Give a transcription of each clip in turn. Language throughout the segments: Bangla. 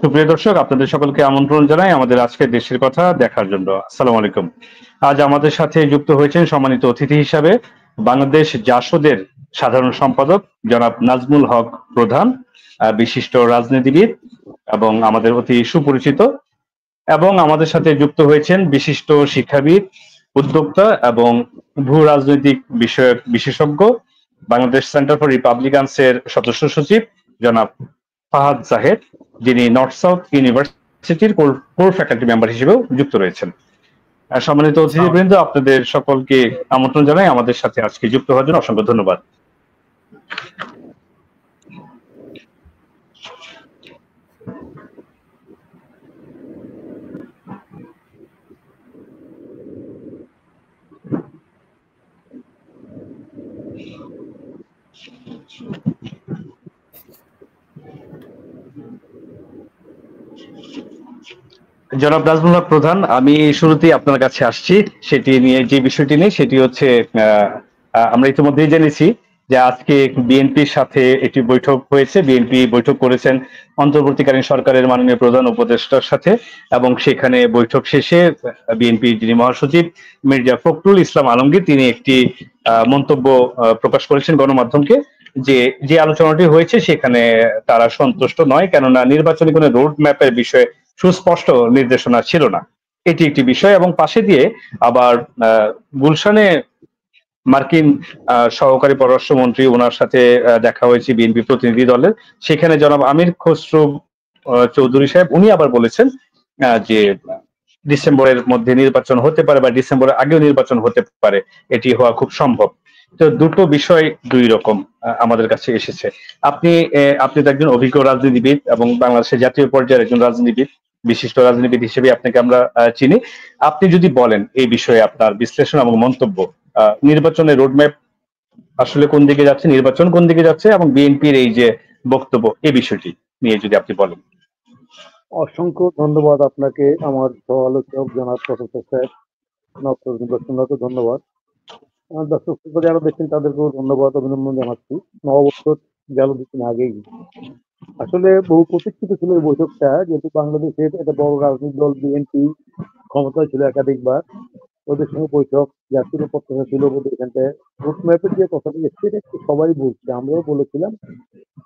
সুপ্রিয় দর্শক, আপনাদের সকলকে আমন্ত্রণ জানাই আমাদের আজকের দেশের কথা দেখার জন্য। আসসালামু আলাইকুম। আজ আমাদের সাথে যুক্ত হয়েছেন সম্মানিত অতিথি হিসাবে বাংলাদেশ জাসদের সাধারণ সম্পাদক জনাব নাজমুল হক প্রধান, বিশিষ্ট রাজনীতিবিদ এবং আমাদের অতি সুপরিচিত। এবং আমাদের সাথে যুক্ত হয়েছেন বিশিষ্ট শিক্ষাবিদ, উদ্যোক্তা এবং ভূ রাজনৈতিক বিষয়ক বিশেষজ্ঞ, বাংলাদেশ সেন্টার ফর রিপাবলিকানসের সদস্য সচিব জনাব ফাহাদ জাহেদ, যিনি নর্থ সাউথ ইউনিভার্সিটির কোর ফ্যাকাল্টি মেম্বার হিসেবেও যুক্ত রয়েছেন। সম্মানিত অতিথিবৃন্দ, আপনাদের সকলকে আমন্ত্রণ জানাই আমাদের সাথে আজকে যুক্ত হওয়ার জন্য। অসংখ্য ধন্যবাদ। জনাব নাজমুল হক প্রধান, আমি শুরুতেই আপনার কাছে আসছি সেটি নিয়ে, যে বিষয়টি নিয়ে সেটি হচ্ছে আমরা ইতিমধ্যেই জেনেছি যে আজকে বিএনপির সাথে একটি বৈঠক হয়েছে। বিএনপি বৈঠক করেছেন অন্তর্বর্তীকালীন সরকারের মাননীয় প্রধান উপদেষ্টার সাথে, এবং সেখানে বৈঠক শেষে বিএনপি যিনি মহাসচিব মির্জা ফখরুল ইসলাম আলমগীর তিনি একটি মন্তব্য প্রকাশ করেছেন গণমাধ্যমকে, যে যে আলোচনাটি হয়েছে সেখানে তারা সন্তুষ্ট নয়, কেননা নির্বাচনী কোনো রোড ম্যাপের বিষয়ে সুস্পষ্ট নির্দেশনা ছিল না। এটি একটি বিষয়। এবং পাশে দিয়ে আবার গুলশানে মার্কিন সহকারী পররাষ্ট্রমন্ত্রী, ওনার সাথে দেখা হয়েছে বিএনপি প্রতিনিধি দলের। সেখানে জনাব আমির খসরু চৌধুরী সাহেব উনি আবার বলেছেন যে ডিসেম্বরের মধ্যে নির্বাচন হতে পারে বা ডিসেম্বরের আগেও নির্বাচন হতে পারে, এটি হওয়া খুব সম্ভব। তো দুটো বিষয় দুই রকম আমাদের কাছে এসেছে। আপনি আপনি তো একজন অভিজ্ঞ রাজনীতিবিদ এবং বাংলাদেশের জাতীয় পর্যায়ের একজন রাজনীতিবিদ, বিশিষ্ট রাজনীতিবিদ হিসেবে আপনাকে আমরা চিনি। আপনি যদি বলেন এই বিষয়ে আপনার বিশ্লেষণ এবং মন্তব্য, নির্বাচনের রোডম্যাপ আসলে কোন দিকে যাচ্ছে, নির্বাচন কোন দিকে যাচ্ছে, এবং বিএনপির এই যে বক্তব্য, এই বিষয়টি নিয়ে যদি আপনি বলেন। অসংখ্য ধন্যবাদ আপনাকে, আমার সহ আলোচক জনাব প্রফেসর সাহেব নবকে ধন্যবাদ। আমার দর্শক যারা দেখছেন তাদেরকেও ধন্যবাদ, অভিনন্দন জানাচ্ছি। নববর্ষ গেল দুদিন আগেই। আসলে বহু প্রতীক্ষিত ছিল এই বৈঠকটা, যেহেতু বাংলাদেশের একটা বড় রাজনৈতিক দল বিএনপি ক্ষমতায় ছিল একাধিকবার, ওদের সঙ্গে বৈঠক জাতীয় প্রত্যাশা ছিল ওদের এখানটায় রুটম্যাপের যে কথাটা সেটা একটু সবাই বলছে, আমরাও বলেছিলাম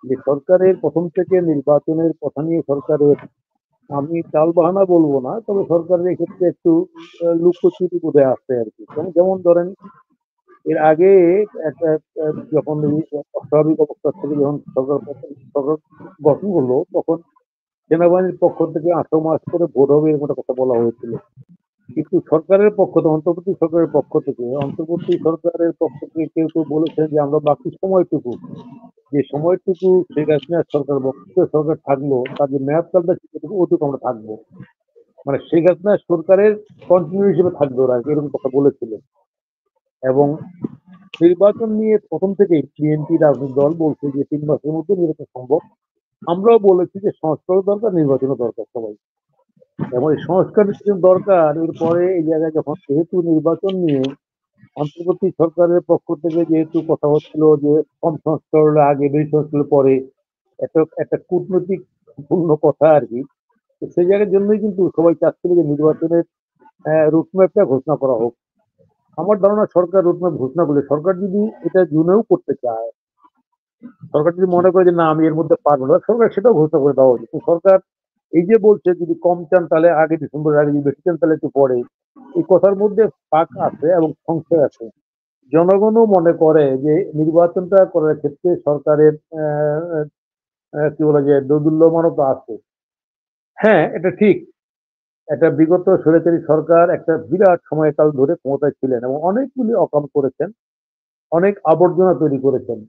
যে সরকারের প্রথম থেকে নির্বাচনের কথা নিয়ে সরকারের, আমি টালবাহানা বলবো না, তবে সরকারের এক্ষেত্রে একটু লুকোচুরি বোধহয় আসছে আর কি। যেমন ধরেন এর আগে একটা যখন অস্বাভাবিক অবস্থা থেকে যখন সরকার গঠন হলো, তখন সেনাবাহিনীর পক্ষ থেকে 18 মাস করে ভোট হবে এরকম একটা কথা বলা হয়েছিল। কিন্তু সরকারের পক্ষ থেকে, অন্তর্বর্তী সরকারের পক্ষ থেকে কেউ কেউ বলেছেন যে আমরা বাকি সময়টুকু, যে সময়টুকু শেখ হাসিনার সরকার সরকার থাকলো, তার যে মেয়াদকালটা ওটুকু আমরা থাকবো, মানে শেখ হাসিনার সরকারের কন্টিনিউ হিসেবে থাকবে ওরা, এরকম কথা বলেছিল। এবং নির্বাচন নিয়ে প্রথম থেকেই বিএনপি রাজনৈতিক দল বলছে যে 3 মাসের মধ্যে নির্বাচন সম্ভব। আমরাও বলেছি যে সংস্কারও দরকার, নির্বাচনও দরকার সবাই, এবং এই সংস্কার দরকার। এরপরে এই জায়গায় যখন যেহেতু নির্বাচন নিয়ে অন্তর্বর্তী সরকারের পক্ষ থেকে যেহেতু কথা হচ্ছিল যে কম সংস্কার হলে আগে, বেশি সংস্কার পরে, একটা একটা কূটনৈতিক পূর্ণ কথা আর কি। সেই জায়গার জন্যই কিন্তু সবাই চাচ্ছিল যে নির্বাচনের রুটম্যাপটা ঘোষণা করা হোক। আমার ধারণা সরকার রুটম্যাপ ঘোষণা করলে, সরকার যদি এটা জুনেও করতে চায়, সরকার যদি মনে করে যে না আমি এর মধ্যে পারবো না, সরকার সেটাও ঘোষণা করে দেওয়া উচিত। সরকার এই যে বলছে যদি কম চান তাহলে আগে, ডিসেম্বরের আগে, যদি বেশি চান তাহলে একটু পরে, এই কথার মধ্যে ফাঁক আছে এবং সংশয় আছে। জনগণও মনে করে যে নির্বাচনটা করার ক্ষেত্রে সরকারের কি বলা যায় দোদুল্যমানতা আছে। হ্যাঁ, এটা ঠিক। একটা বিগত স্বৈরাচারী সরকার একটা বিরাট সময়কাল ধরে ক্ষমতায় ছিলেন এবং অনেকগুলি অকাম করেছেন, অনেক আবর্জনা তৈরি করেছেন।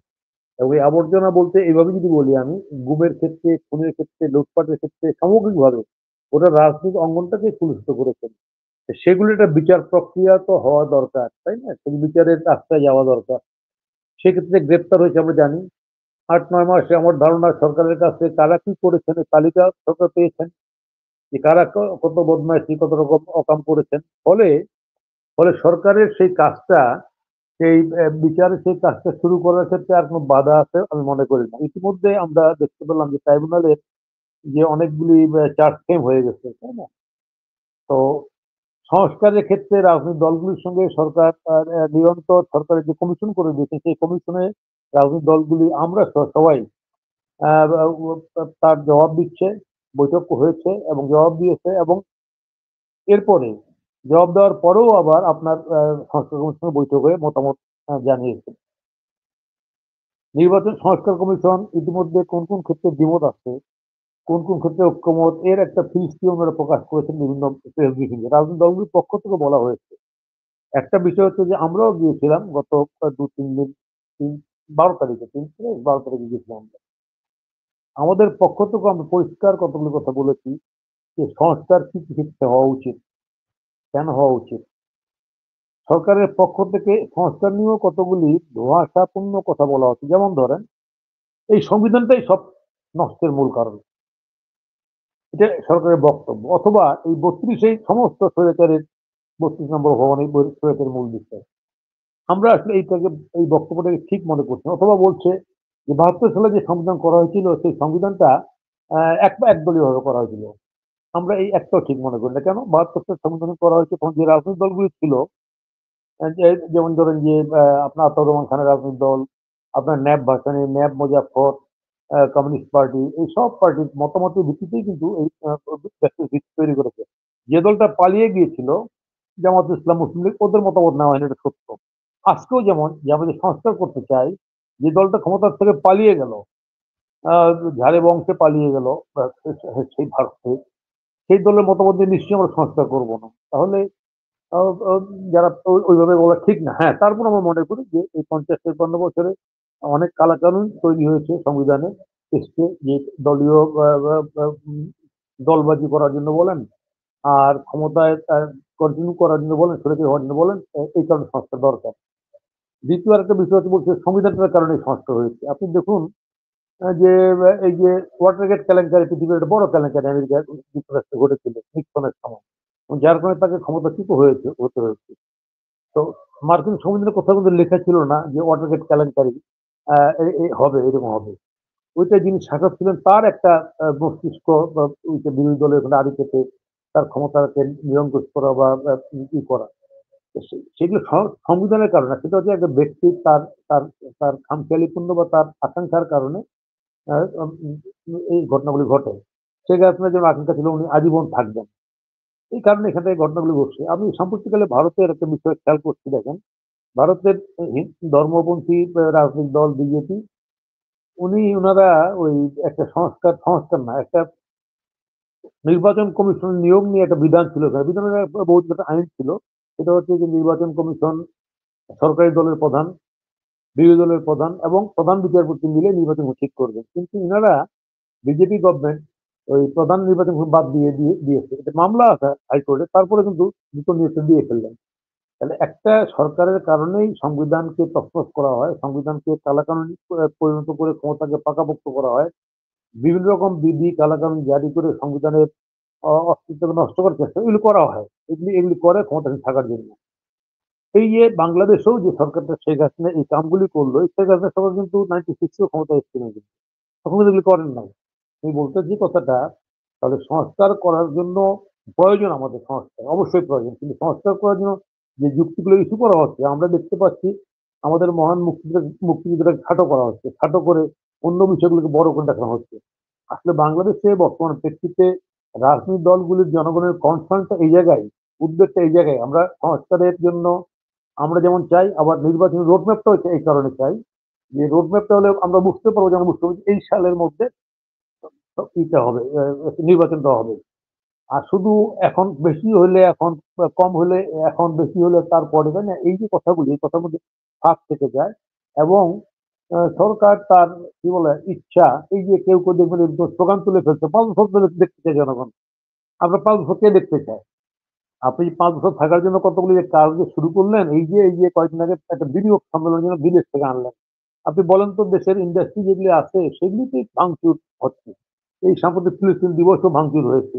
এবং এই আবর্জনা বলতে এইভাবে যদি বলি আমি, গুমের ক্ষেত্রে, খুনের ক্ষেত্রে, লুটপাটের ক্ষেত্রে, সামগ্রিকভাবে ওটা রাজনৈতিক অঙ্গনটাকে কুলুষিত করেছেন। সেগুলো একটা বিচার প্রক্রিয়া তো হওয়া দরকার, তাই না? সেই বিচারের রাস্তায় যাওয়া দরকার। সেক্ষেত্রে গ্রেপ্তার হয়েছে আমরা জানি। 8-9 মাসে আমার ধারণা সরকারের কাছে কারা কি করেছেন তালিকা সরকার পেয়েছেন, যে কারা কত বদমাইশি, কত রকম অকাম করেছেন। ফলে ফলে সরকারের সেই কাজটা সেই বিচারে সেই কাজটা শুরু করার ক্ষেত্রে আর কোনো বাধা আছে আমি মনে করি না। ইতিমধ্যে আমরা দেখতে পেলাম যে ট্রাইব্যুনালের যে অনেকগুলি চার্জ ফ্রেম হয়ে গেছে, তাই না? তো সংস্কারের ক্ষেত্রে রাজনৈতিক দলগুলির সঙ্গে সরকার নিরন্তর সরকারের যে কমিশন করে দিয়েছে সেই কমিশনে রাজনৈতিক দলগুলি আমরা সবাই আহ, তার জবাব দিচ্ছে। বৈঠক হয়েছে এবং জবাব দিয়েছে এবং এরপরে জবাব দেওয়ার পরেও আবার আপনার সংস্কার কমিশনের বৈঠক হয়ে মতামত জানিয়েছে। নির্বাচন সংস্কার কমিশন ইতিমধ্যে কোন কোন ক্ষেত্রে দ্বিমত আছে, কোন কোন ক্ষেত্রে ঐক্যমত, এর একটা ফিরিস্তি ওনারা প্রকাশ করেছেন বিভিন্ন প্রেস ব্রিফিংয়ে। রাজনৈতিক দলগুলির পক্ষ থেকে বলা হয়েছে। একটা বিষয় হচ্ছে যে আমরাও গিয়েছিলাম গত 2-3 দিন, 12 তারিখে, 12 তারিখে গিয়েছিলাম আমরা। আমাদের পক্ষ থেকে আমরা পরিষ্কার কতগুলো কথা বলেছি যে সংস্কার কি কি ক্ষেত্রে হওয়া উচিত, কেন হওয়া উচিত। সরকারের পক্ষ থেকে সংস্কার নিয়েও কতগুলি ধোঁয়াশাপূর্ণ কথা বলা হচ্ছে। যেমন ধরেন, এই সংবিধানটাই সব নষ্টের মূল কারণ, এটা সরকারের বক্তব্য। অথবা এই 32 সমস্ত স্বৈরাচারের 32 নম্বর ভবনে স্বৈরাচারের মূল বিষয়। আমরা আসলে এই বক্তব্যটাকে ঠিক মনে করছি না। অথবা বলছে যে 72 সালে যে সংবিধান করা হয়েছিল সেই সংবিধানটা একদলীয় ভাবে করা হয়েছিল। আমরা এই একটাও ঠিক মনে করি না। কেন? 72 সালে সংবিধান করা হয়েছে তখন যে রাজনৈতিক দলগুলি ছিল, যেমন ধরেন যে আপনার আতাউর রহমান খানের রাজনৈতিক দল, আপনার NAP Bhashani, NAP Muzaffar, communist party, এই সব পার্টির মতামতের ভিত্তিতেই কিন্তু এই দেশটির ভিত্তি তৈরি করেছে। যে দলটা পালিয়ে গিয়েছিল, জামাত ইসলাম, মুসলিম লীগ, ওদের মতামত নেওয়া হয়নি, এটা সত্য। আজকেও যেমন যে আমরা যে সংস্কার করতে চাই, যে দলটা ক্ষমতার থেকে পালিয়ে গেল, আহ, ঝাড়ে বংশে পালিয়ে গেল সেই ভারতে, সেই দলের মতামত দিয়ে নিশ্চয়ই আমরা সংস্কার করবো না। তাহলে আহ, আহ, যারা ওইভাবে বলা ঠিক না। হ্যাঁ, তারপর আমরা মনে করি যে এই 50-53 বছরে অনেক কালাকানুন তৈরি হয়েছে সংবিধানে, এসছে যে দলীয় দলবাজি করার জন্য বলেন, আর ক্ষমতায় কন্টিনিউ করার জন্য বলেন, সরে হওয়ার জন্য বলেন, এই কারণে সংস্কার দরকার। দ্বিতীয় আরেকটা বিষয় হচ্ছে বলছে সংবিধানটার কারণে সংস্কার হয়েছে। আপনি দেখুন যে এই যে ওয়াটারগেট কেলেঙ্কারি পৃথিবীর একটা বড় কেলেঙ্কারি আমেরিকা যুক্তরাষ্ট্রে ঘটেছিল নিক্সনের সময়, এবং যার কারণে তাকে ক্ষমতাচ্যুত হতে হয়েছে। তো মার্কিন সংবিধানে কোথাও কিন্তু লেখা ছিল না যে ওয়াটারগেট কেলেঙ্কারি হবে, এরকম হবে। ওইটা যিনি শাসক ছিলেন তার একটা মস্তিষ্ক বা ওইটা বিরোধী দলের ওখানে আড়ি পেতে তার ক্ষমতাকে নিরঙ্কুশ করা বা ই করা, তো সেগুলো সংবিধানের কারণে, সেটা হচ্ছে একটা ব্যক্তির তার তার তার খামখেয়ালিপূর্ণ বা তার আকাঙ্ক্ষার কারণে এই ঘটনাগুলি ঘটে। শেখ হাসিনার যেমন আকাঙ্ক্ষা ছিল উনি আজীবন থাকবেন, এই কারণে এখান থেকে ঘটনাগুলি ঘটছে। আমি সাম্প্রতিককালে ভারতের একটা বিষয় খেয়াল করছি, দেখেন ভারতের ধর্মপন্থী রাজনৈতিক দল বিজেপি, ওনারা ওই একটা সংস্কার না, একটা নির্বাচন কমিশন নিয়োগ নিয়ে একটা বিধান ছিল। বিধানের বহুত একটা আইন ছিল। সেটা হচ্ছে যে নির্বাচন কমিশন সরকারি দলের প্রধান, বিরোধী দলের প্রধান এবং প্রধান বিচারপতি মিলে নির্বাচন ঠিক করবেন। কিন্তু ইনারা বিজেপি গভর্নমেন্ট ওই প্রধান নির্বাচন বাদ দিয়েছে। এটা মামলা আছে হাইকোর্টে, তারপরে কিন্তু দুটো নির্বাচন দিয়ে ফেললেন। তাহলে একটা সরকারের কারণেই সংবিধানকে তছনছ করা হয়, সংবিধানকে কালাকানুন পরিণত করে ক্ষমতাকে পাকাপোক্ত করা হয়, বিভিন্ন রকম বিধি কালাকানুন জারি করে সংবিধানের অস্তিত্বকে নষ্ট করার চেষ্টা এগুলি করা হয়। এগুলি করে ক্ষমতাসীন থাকার জন্য। এই যে বাংলাদেশেও যে সরকারটা শেখ হাসিনা এই কামগুলি করলো, এই শেখ হাসিনা সরকার কিন্তু 96-এও ক্ষমতা এসেছিল, কিন্তু তখন কিন্তু এগুলি করেন নাই। আমি বলতে যে কথাটা, তাহলে সংস্কার করার জন্য প্রয়োজন, আমাদের সংস্কার অবশ্যই প্রয়োজন, কিন্তু সংস্কার করার জন্য যে যুক্তিগুলো ইস্যু করা হচ্ছে আমরা দেখতে পাচ্ছি, আমাদের মহান মুক্তিযুদ্ধটাকে খাটো করা হচ্ছে, খাটো করে অন্য বিষয়গুলোকে বড় করে দেখানো হচ্ছে। আসলে বাংলাদেশে বর্তমান প্রেক্ষিতে রাজনৈতিক দলগুলির জনগণের কনসার্নটা এই জায়গায়, উদ্বেগটা এই জায়গায়। আমরা সংস্কারের জন্য আমরা যেমন চাই, আবার নির্বাচনী রোডম্যাপটা হচ্ছে এই কারণে চাই যে রোডম্যাপটা হলে আমরা বুঝতে পারবো, যেমন বুঝতে পারবো এই সালের মধ্যে ইটা হবে, নির্বাচনটা হবে। আর শুধু এখন বেশি হলে এখন, কম হলে এখন, বেশি হলে তারপরে, তাই না? এই যে কথাগুলি, এই কথার মধ্যে ফাঁক থেকে যায়। এবং সরকার তার কি বলে ইচ্ছা, এই যে কেউ কেউ দেখবেন স্লোগান তুলে ফেলছে 5 বছর ধরে দেখতে চাই জনগণ। আমরা 5 বছর কে দেখতে চাই? আপনি 5 বছর থাকার জন্য কতগুলি যে কাজ যে শুরু করলেন, এই যে কয়েকদিন আগে একটা বিনিয়োগ সম্মেলনের জন্য বিদেশ থেকে আনলেন। আপনি বলেন তো দেশের ইন্ডাস্ট্রি যেগুলি আছে সেগুলিতে ভাঙচুর হচ্ছে। এই সাম্প্রতিক ফিলিস্তিন দিবসও ভাঙচুর হয়েছে।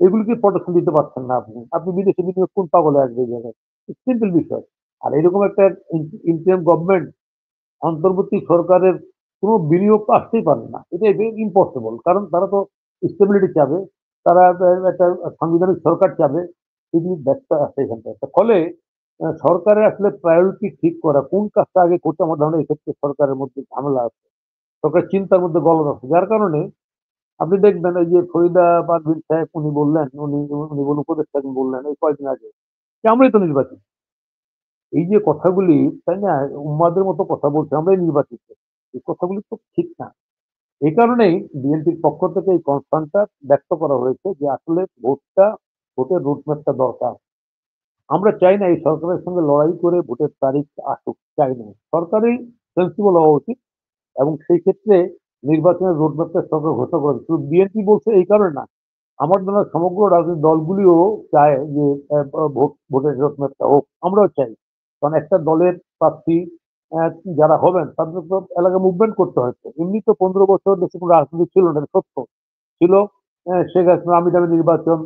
এগুলিকে প্রোটেকশন দিতে পারছেন না। আপনি আপনি বিদেশে বিনিয়োগ কোন পাগলে আসবে এই জায়গায়? সিম্পল বিষয়। আর এরকম একটা ইন্টারিম গভর্নমেন্ট, অন্তর্বর্তী সরকারের কোনো বিনিয়োগ তো আসতেই পারে না, এটা ইম্পসিবল। কারণ তারা তো স্টেবিলিটি চাবে, তারা একটা সাংবিধানিক সরকার চাবে, এটি ব্যস্ত আছে এখানটা। ফলে সরকারের আসলে প্রায়োরিটি ঠিক করা, কোন কাজটা আগে করতে, আমার ধারণা এক্ষেত্রে সরকারের মধ্যে ঝামেলা আছে, সরকার চিন্তার মধ্যে গলদ আছে। যার কারণে আপনি দেখবেন এই যে ফরিদা পারভিন সাহেব উনি বললেন, উনি উপদেষ্টা বললেন এই কয়েকদিন আগে যে আমরাই তো নির্বাচিত। এই যে কথাগুলি, তাই না, উম্মাদের মতো কথা বলছে আমরাই নির্বাচিত, এই কথাগুলি তো ঠিক না। এই কারণেই বিএনপির পক্ষ থেকে এই কনসার্নটা ব্যক্ত করা হয়েছে যে আসলে ভোটের রোডম্যাপটা দরকার। আমরা চাই না এই সরকারের সঙ্গে লড়াই করে ভোটের তারিখ আসুক, চাই না। সরকারই সেন্সিবল হওয়া উচিত এবং সেই ক্ষেত্রে নির্বাচনের রোডম্যাপটা সরকার ঘোষণা করা উচিত। শুধু বিএনপি বলছে এই কারণে না, আমার মনে হয় সমগ্র রাজনৈতিক দলগুলিও চায় যে ভোটের রোডম্যাপটা হোক, আমরাও চাই। কারণ একটা দলের প্রার্থী আহ, যারা হবেন তাদের তো এলাকা মুভমেন্ট করতে হচ্ছে। এমনি তো 15 বছর দেশে কোনো রাজনীতি ছিল না, এটা সত্য ছিল। শেখ হাসিনা আমি দামি নির্বাচন,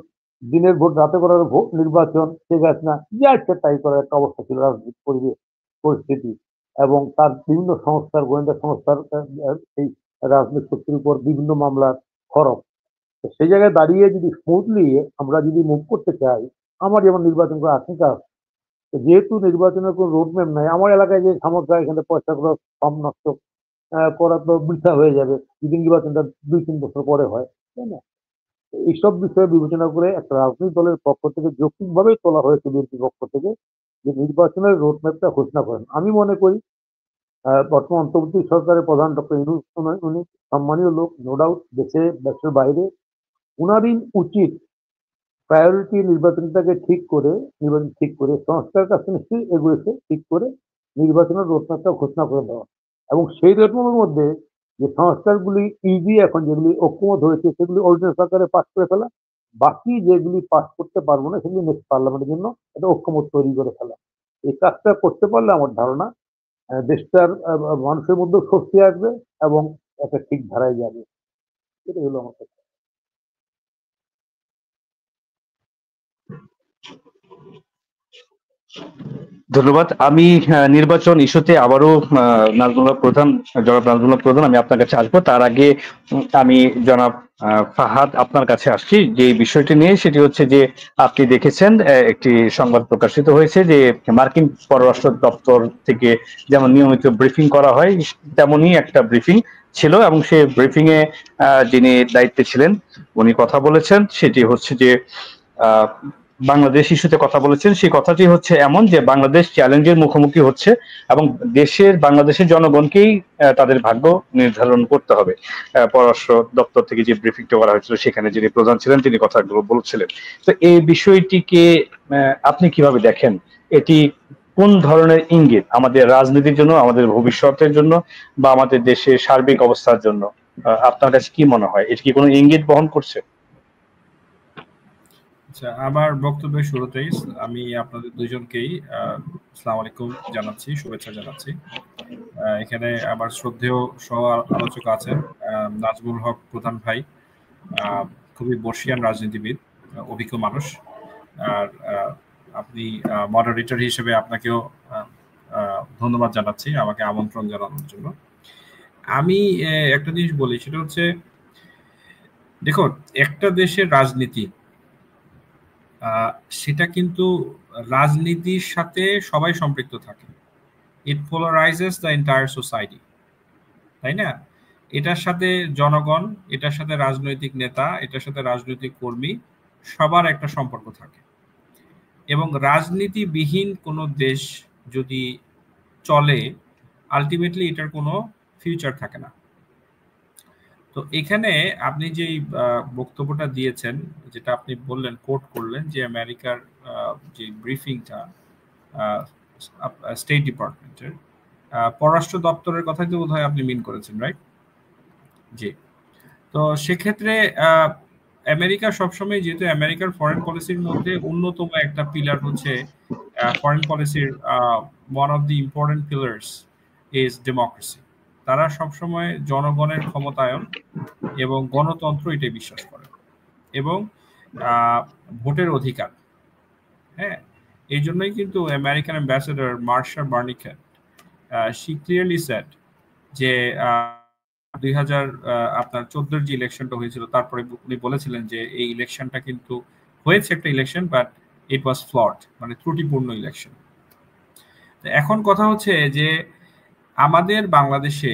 দিনের ভোট রাতে করার ভোট নির্বাচন, শেখ হাসিনা যা ইচ্ছে তাই করার একটা অবস্থা ছিল, রাজনৈতিক পরিবেশ পরিস্থিতি। এবং তার বিভিন্ন সংস্থার, গোয়েন্দা সংস্থার এই রাজনৈতিক শক্তির উপর বিভিন্ন মামলার খরচ। তো সেই জায়গায় দাঁড়িয়ে যদি স্মুথলি আমরা যদি মুভ করতে চাই, আমার যেমন নির্বাচন করার আশঙ্কা আছে। তো যেহেতু নির্বাচনের কোনো রোডম্যাপ নাই, আমার এলাকায় যে সামগ্রিক এখানে পয়সা খরচ কম নষ্ট করা তো বৃথা হয়ে যাবে যদি নির্বাচনটা 2-3 বছর পরে হয়, তাই না? তো এইসব বিষয়ে বিবেচনা করে একটা রাজনৈতিক দলের পক্ষ থেকে যৌক্তিকভাবেই তোলা হয়েছে বিএনপির পক্ষ থেকে যে নির্বাচনের রোডম্যাপটা ঘোষণা করেন। আমি মনে করি বর্তমান অন্তর্বর্তী সরকারের প্রধান ডক্টর ইউনূস, উনি সম্মানীয় লোক, নো ডাউট, দেশে দেশের বাইরে। উনারই উচিত প্রায়োরিটি নির্বাচনটাকে ঠিক করে সংস্কার কাছে নিশ্চয়ই এগুয়েছে, ঠিক করে নির্বাচনের রোডম্যাপটা ঘোষণা করে দেওয়া। এবং সেই রোডম্যাপের মধ্যে যে সংস্কারগুলি ইজি, এখন যেগুলি ঐক্যমত হয়েছে সেগুলি অর্ডিন্যান্স আকারে পাস করে ফেলা, বাকি যেগুলি পাস করতে পারবো না সেগুলি নেক্সট পার্লামেন্টের জন্য একটা ঐক্যমত তৈরি করে ফেলা। এই কাজটা করতে পারলে আমার ধারণা দেশটার মানুষের মধ্যে স্বস্তি আসবে এবং একটা ঠিক ধারায় যাবে। এটাই হলো আমার কথা। ধন্যবাদ। আমি নির্বাচন ইস্যুতে আবারও জনাব নাজমুল্লাহ প্রধান, আমি আপনার কাছে আসবো। তার আগে আমি জনাব ফাহাদ আপনার কাছে আসছি যে বিষয়টি নিয়ে। সেটি হচ্ছে যে আপনি দেখেছেন একটি সংবাদ প্রকাশিত হয়েছে যে মার্কিন পররাষ্ট্র দপ্তর থেকে যেমন নিয়মিত ব্রিফিং করা হয় তেমনই একটা ব্রিফিং ছিল, এবং সেই ব্রিফিং এ যিনি দায়িত্বে ছিলেন উনি কথা বলেছেন, সেটি হচ্ছে যে আহ বাংলাদেশ ইস্যুতে কথা বলেছেন। সেই কথাটি হচ্ছে এমন যে বাংলাদেশ চ্যালেঞ্জের মুখোমুখি হচ্ছে এবং বাংলাদেশের জনগণকেই তাদের ভাগ্য নির্ধারণ করতে হবে। পররাষ্ট্র দপ্তর থেকে যে ব্রিফিংটা করা হয়েছিল সেখানে যিনি প্রধান ছিলেন তিনি কথাগুলো বলছিলেন। তো এই বিষয়টিকে আপনি কিভাবে দেখেন? এটি কোন ধরনের ইঙ্গিত আমাদের রাজনীতির জন্য, আমাদের ভবিষ্যতের জন্য, বা আমাদের দেশের সার্বিক অবস্থার জন্য? আপনার কাছে কি মনে হয়, এটি কি কোনো ইঙ্গিত বহন করছে? আচ্ছা, আমার বক্তব্যের শুরুতেই আমি আপনাদের দুইজনকেই আসসালামু আলাইকুম জানাচ্ছি, শুভেচ্ছা জানাচ্ছি। এখানে আমার শ্রদ্ধেয় সহ আলোচক আছেন নাজমুল হক প্রধান ভাই, খুবই বর্ষিয়ান রাজনীতিবিদ, অভিজ্ঞ মানুষ। আর আপনি মডারেটর হিসেবে আপনাকেও ধন্যবাদ জানাচ্ছি আমাকে আমন্ত্রণ জানানোর জন্য। আমি একটা জিনিস বলি, সেটা হচ্ছে দেখুন, একটা দেশের রাজনীতি সেটা কিন্তু রাজনীতির সাথে সবাই সম্পৃক্ত থাকে। ইট পোলারাইজেস দ্য এন্টায়ার সোসাইটি, তাই না? এটার সাথে জনগণ, এটার সাথে রাজনৈতিক নেতা, এটার সাথে রাজনৈতিক কর্মী, সবার একটা সম্পর্ক থাকে। এবং রাজনীতিবিহীন কোনো দেশ যদি চলে, আলটিমেটলি এটার কোনো ফিউচার থাকে না। তো এখানে আপনি যে বক্তব্যটা দিয়েছেন, যেটা আপনি বললেন, কোট করলেন যে আমেরিকার যে ব্রিফিংটা স্টেট ডিপার্টমেন্টের পররাষ্ট্র দপ্তরের কথাই তো বোধহয় আপনি মিন করেছেন, রাইট? জি। তো সেক্ষেত্রে আমেরিকা সবসময়, যেহেতু আমেরিকার ফরেন পলিসির মধ্যে অন্যতম একটা পিলার হচ্ছে ফরেন পলিসির one of the important pillars is democracy. তারা সবসময় জনগণের ক্ষমতায়ন এবং গণতন্ত্র এটাই বিশ্বাস করে, এবং ভোটের অধিকার। হ্যাঁ, এই জন্যই কিন্তু American ambassador Marsha Bernicat she clearly said যে 2014 যে ইলেকশনটা হয়েছিল তারপরে উনি বলেছিলেন যে এই ইলেকশনটা কিন্তু হয়েছে একটা election, but it was flood, মানে ত্রুটিপূর্ণ ইলেকশন। এখন কথা হচ্ছে যে আমাদের বাংলাদেশে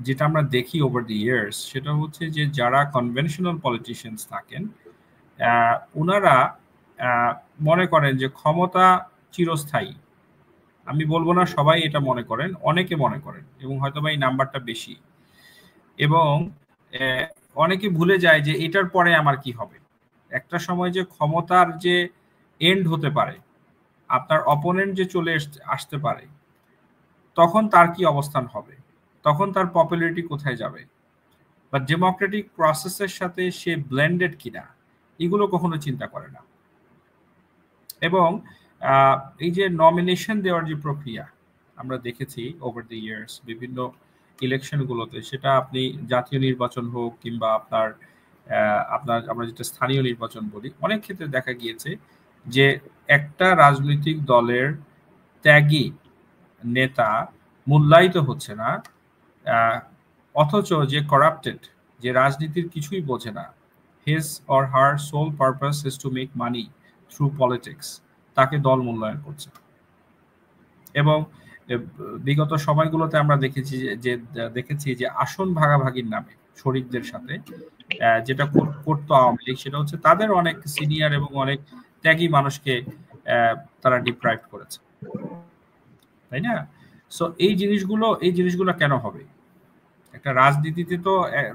যেটা আমরা দেখি ওভার দি ইয়ার্স, সেটা হচ্ছে যে যারা কনভেনশনাল পলিটিশিয়ানস থাকেন ওনারা মনে করেন যে ক্ষমতা চিরস্থায়ী। আমি বলবো না সবাই এটা মনে করেন, অনেকে মনে করেন, এবং হয়তো বা এই নাম্বারটা বেশি। এবং অনেকে ভুলে যায় যে এটার পরে আমার কি হবে। একটা সময় যে ক্ষমতার যে এন্ড হতে পারে, আপনার অপোনেন্ট যে চলে আসতে পারে, তখন তার কি অবস্থান হবে, তখন তার পপুলারিটি কোথায় যাবে, বা ডেমোক্রেটিক প্রসেসের সাথে সে ব্লেন্ডেড কিনা, এগুলো কখনো চিন্তা করে না। এবং এই যে নমিনেশন দেওয়ার যে প্রক্রিয়া আমরা দেখেছি ওভার দ্য ইয়ার্স বিভিন্ন ইলেকশনগুলোতে, সেটা আপনি জাতীয় নির্বাচন হোক কিংবা আপনার আমরা যেটা স্থানীয় নির্বাচন বলি, অনেক ক্ষেত্রে দেখা গিয়েছে যে একটা রাজনৈতিক দলের ত্যাগী নেতা মূল্যায়িত হচ্ছে না, অথচ যে করাপ্টেড, যে রাজনীতির কিছুই বোঝে না, his or her sole purpose is to make money through politics, তাকে দল মূল্যায়ন করছে। এবং বিগত সময়গুলোতে আমরা দেখেছি যে আসন ভাগাভাগির নামে শরিকদের সাথে যেটা করতো আওয়ামী লীগ, সেটা হচ্ছে তাদের অনেক সিনিয়র এবং অনেক ত্যাগী মানুষকে তারা ডিপ্রাইভ করেছে, তাই না? সো এই জিনিসগুলো কেন হবে? একটা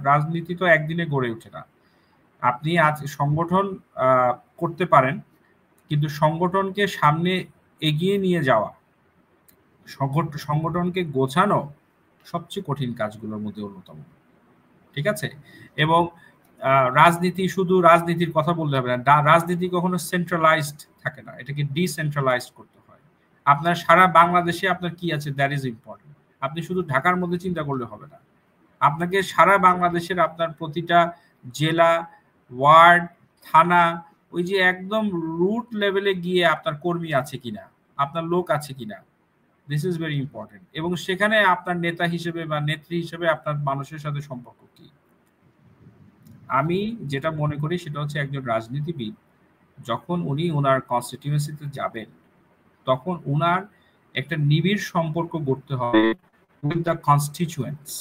রাজনীতি তো একদিনে গড়ে ওঠে না। আপনি আজ সংগঠন করতে পারেন, কিন্তু সংগঠনকে সামনে এগিয়ে নিয়ে যাওয়া, সংগঠনকে গোছানো সবচেয়ে কঠিন কাজগুলোর মধ্যে অন্যতম, ঠিক আছে? এবং শুধু রাজনীতির কথা বলতে হবে না, রাজনীতি কখনো সেন্ট্রালাইজড থাকে না, এটাকে ডিসেন্ট্রালাইজড করতে হয়। আপনার সারা বাংলাদেশে আপনার কি আছে, দ্যাট ইজ ইম্পর্টেন্ট। আপনি শুধু ঢাকার মধ্যে চিন্তা করলে হবে না, আপনাকে সারা বাংলাদেশের আপনার প্রতিটা জেলা, ওয়ার্ড, থানা, ওই যে একদম রুট লেভেলে গিয়ে আপনার কর্মী আছে কিনা, আপনার লোক আছে কিনা, দিস ইজ ভেরি ইম্পর্টেন্ট। এবং সেখানে আপনার নেতা হিসেবে বা নেত্রী হিসেবে আপনার মানুষের সাথে সম্পর্ক কি। আমি যেটা মনে করি সেটা হচ্ছে একজন রাজনীতিবিদ যখন উনি ওনার কনস্টিটিউয়েন্সিতে যাবেন, তখন উনার একটা নিবিড় সম্পর্ক গড়তে হবে উইথ দ্য কনস্টিটিউয়েন্টস।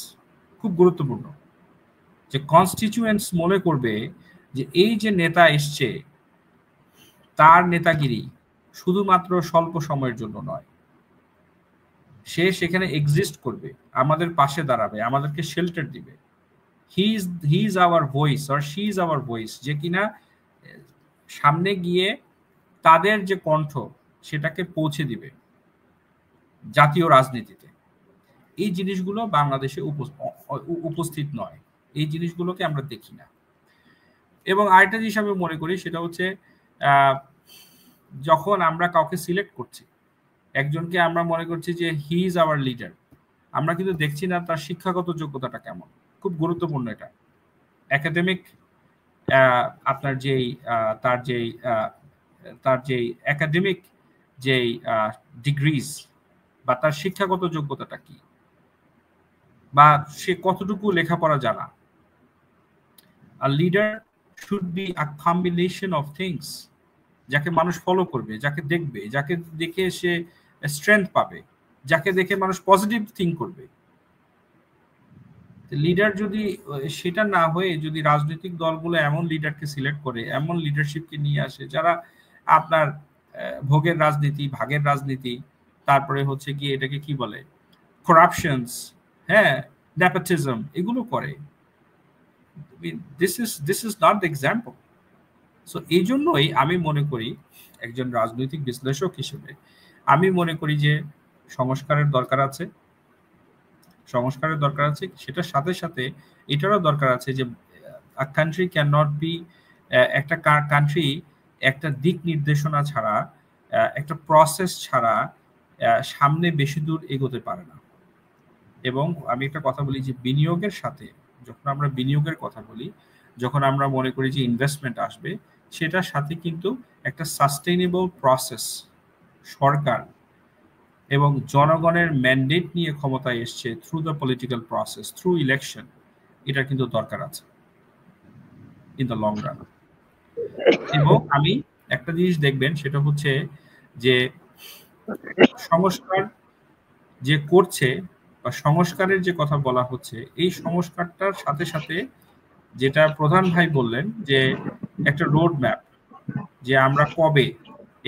খুব গুরুত্বপূর্ণ যে কনস্টিটিউয়েন্টস মনে করবে যে এই যে নেতা এসছে, তার নেতাগিরি শুধুমাত্র স্বল্প সময়ের জন্য নয়, সে সেখানে এক্সিস্ট করবে, আমাদের পাশে দাঁড়াবে, আমাদেরকে শেল্টার দিবে। He is our voice or she is our voice, যে কিনা সামনে গিয়ে তাদের যে কণ্ঠ সেটাকে পৌঁছে দিবে জাতীয় রাজনীতিতে। এই জিনিসগুলো বাংলাদেশে উপস্থিত নয়, এই জিনিসগুলোকে আমরা দেখি না। এবং আরেকটা জিনিস আমি মনে করি সেটা হচ্ছে যখন আমরা কাউকে সিলেক্ট করছি, একজনকে আমরা মনে করছি যে হি ইজ আওয়ার লিডার, আমরা কিন্তু দেখছি না তার শিক্ষাগত যোগ্যতাটা কেমন। খুব গুরুত্বপূর্ণ এটা। একাডেমিক আপনার তার যেই একাডেমিক যেই ডিগ্রিজ বা তার শিক্ষাগত যোগ্যতাটা কি, বা সে কতটুকু লেখাপড়া জানা। আ leader should be a combination of things, যাকে মানুষ ফলো করবে, যাকে দেখবে, যাকে দেখে সে স্ট্রেংথ পাবে, যাকে দেখে মানুষ পজিটিভ থিঙ্ক করবে। লিডার যদি সেটা না হয়ে যদি রাজনৈতিক দলগুলো এমন লিডারকে সিলেক্ট করে, এমন লিডারশিপকে নিয়ে আসে যারা আপনার ভোগের রাজনীতি, ভাগের রাজনীতি, তারপরে হচ্ছে গিয়ে এটাকে কি বলে, করাপশনস, হ্যাঁ, নেপোটিজম, এগুলো করে, this is not the example. So এই জন্যই আমি মনে করি একজন রাজনৈতিক বিশ্লেষক হিসেবে আমি মনে করি যে সংস্কারের দরকার আছে, সেটার সাথে সাথে এটারও দরকার আছে যে a country can not be, একটা কান্ট্রি একটা দিক নির্দেশনা ছাড়া, একটা প্রসেস ছাড়া সামনে বেশি দূর এগোতে পারে না। এবং আমি একটা কথা বলি যে বিনিয়োগের সাথে, যখন আমরা বিনিয়োগের কথা বলি, যখন আমরা মনে করি যে ইনভেস্টমেন্ট আসবে, সেটার সাথে কিন্তু একটা সাস্টেইনেবল প্রসেস, সরকার এবং জনগণের ম্যান্ডেট নিয়ে ক্ষমতায় এসছে through the political process, through election, এটা কিন্তু দরকার আছে ইন দ্য লং রান। এবং আমি একটা জিনিস দেখবেন, সেটা হচ্ছে যে সংস্কার যে করছে বা সংস্কারের যে কথা বলা হচ্ছে, এই সংস্কারটার সাথে সাথে যেটা প্রধান ভাই বললেন যে একটা রোড ম্যাপ, যে আমরা কবে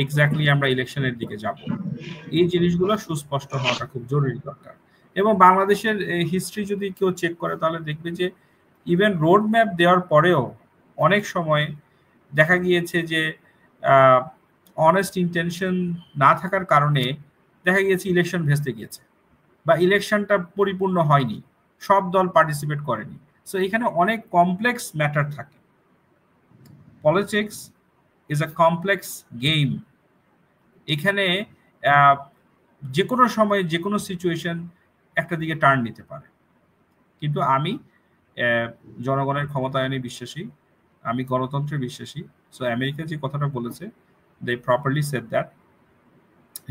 এক্স্যাক্টলি আমরা ইলেকশনের দিকে যাব, এই জিনিসগুলো সুস্পষ্ট হওয়াটা খুব জরুরি দরকার। এবং বাংলাদেশের হিস্ট্রি যদি কেউ চেক করে তাহলে দেখবে যে ইভেন রোড ম্যাপ দেওয়ার পরেও অনেক সময় দেখা গিয়েছে যে অনেস্ট ইন্টেনশন না থাকার কারণে দেখা গিয়েছে ইলেকশন ভেস্তে গিয়েছে বা ইলেকশনটা পরিপূর্ণ হয়নি, সব দল পার্টিসিপেট করেনি। সো এখানে অনেক কমপ্লেক্স ম্যাটার থাকে। Politics is a complex game. এখানে যে কোনো সময় যে কোনো সিচুয়েশন একটা দিকে টার্ন নিতে পারে। কিন্তু আমি জনগণের ক্ষমতায়নে বিশ্বাসী, আমি গণতন্ত্রে বিশ্বাসী। সো আমেরিকা যে কথাটা বলেছে, দে প্রপারলি সেড দ্যাট।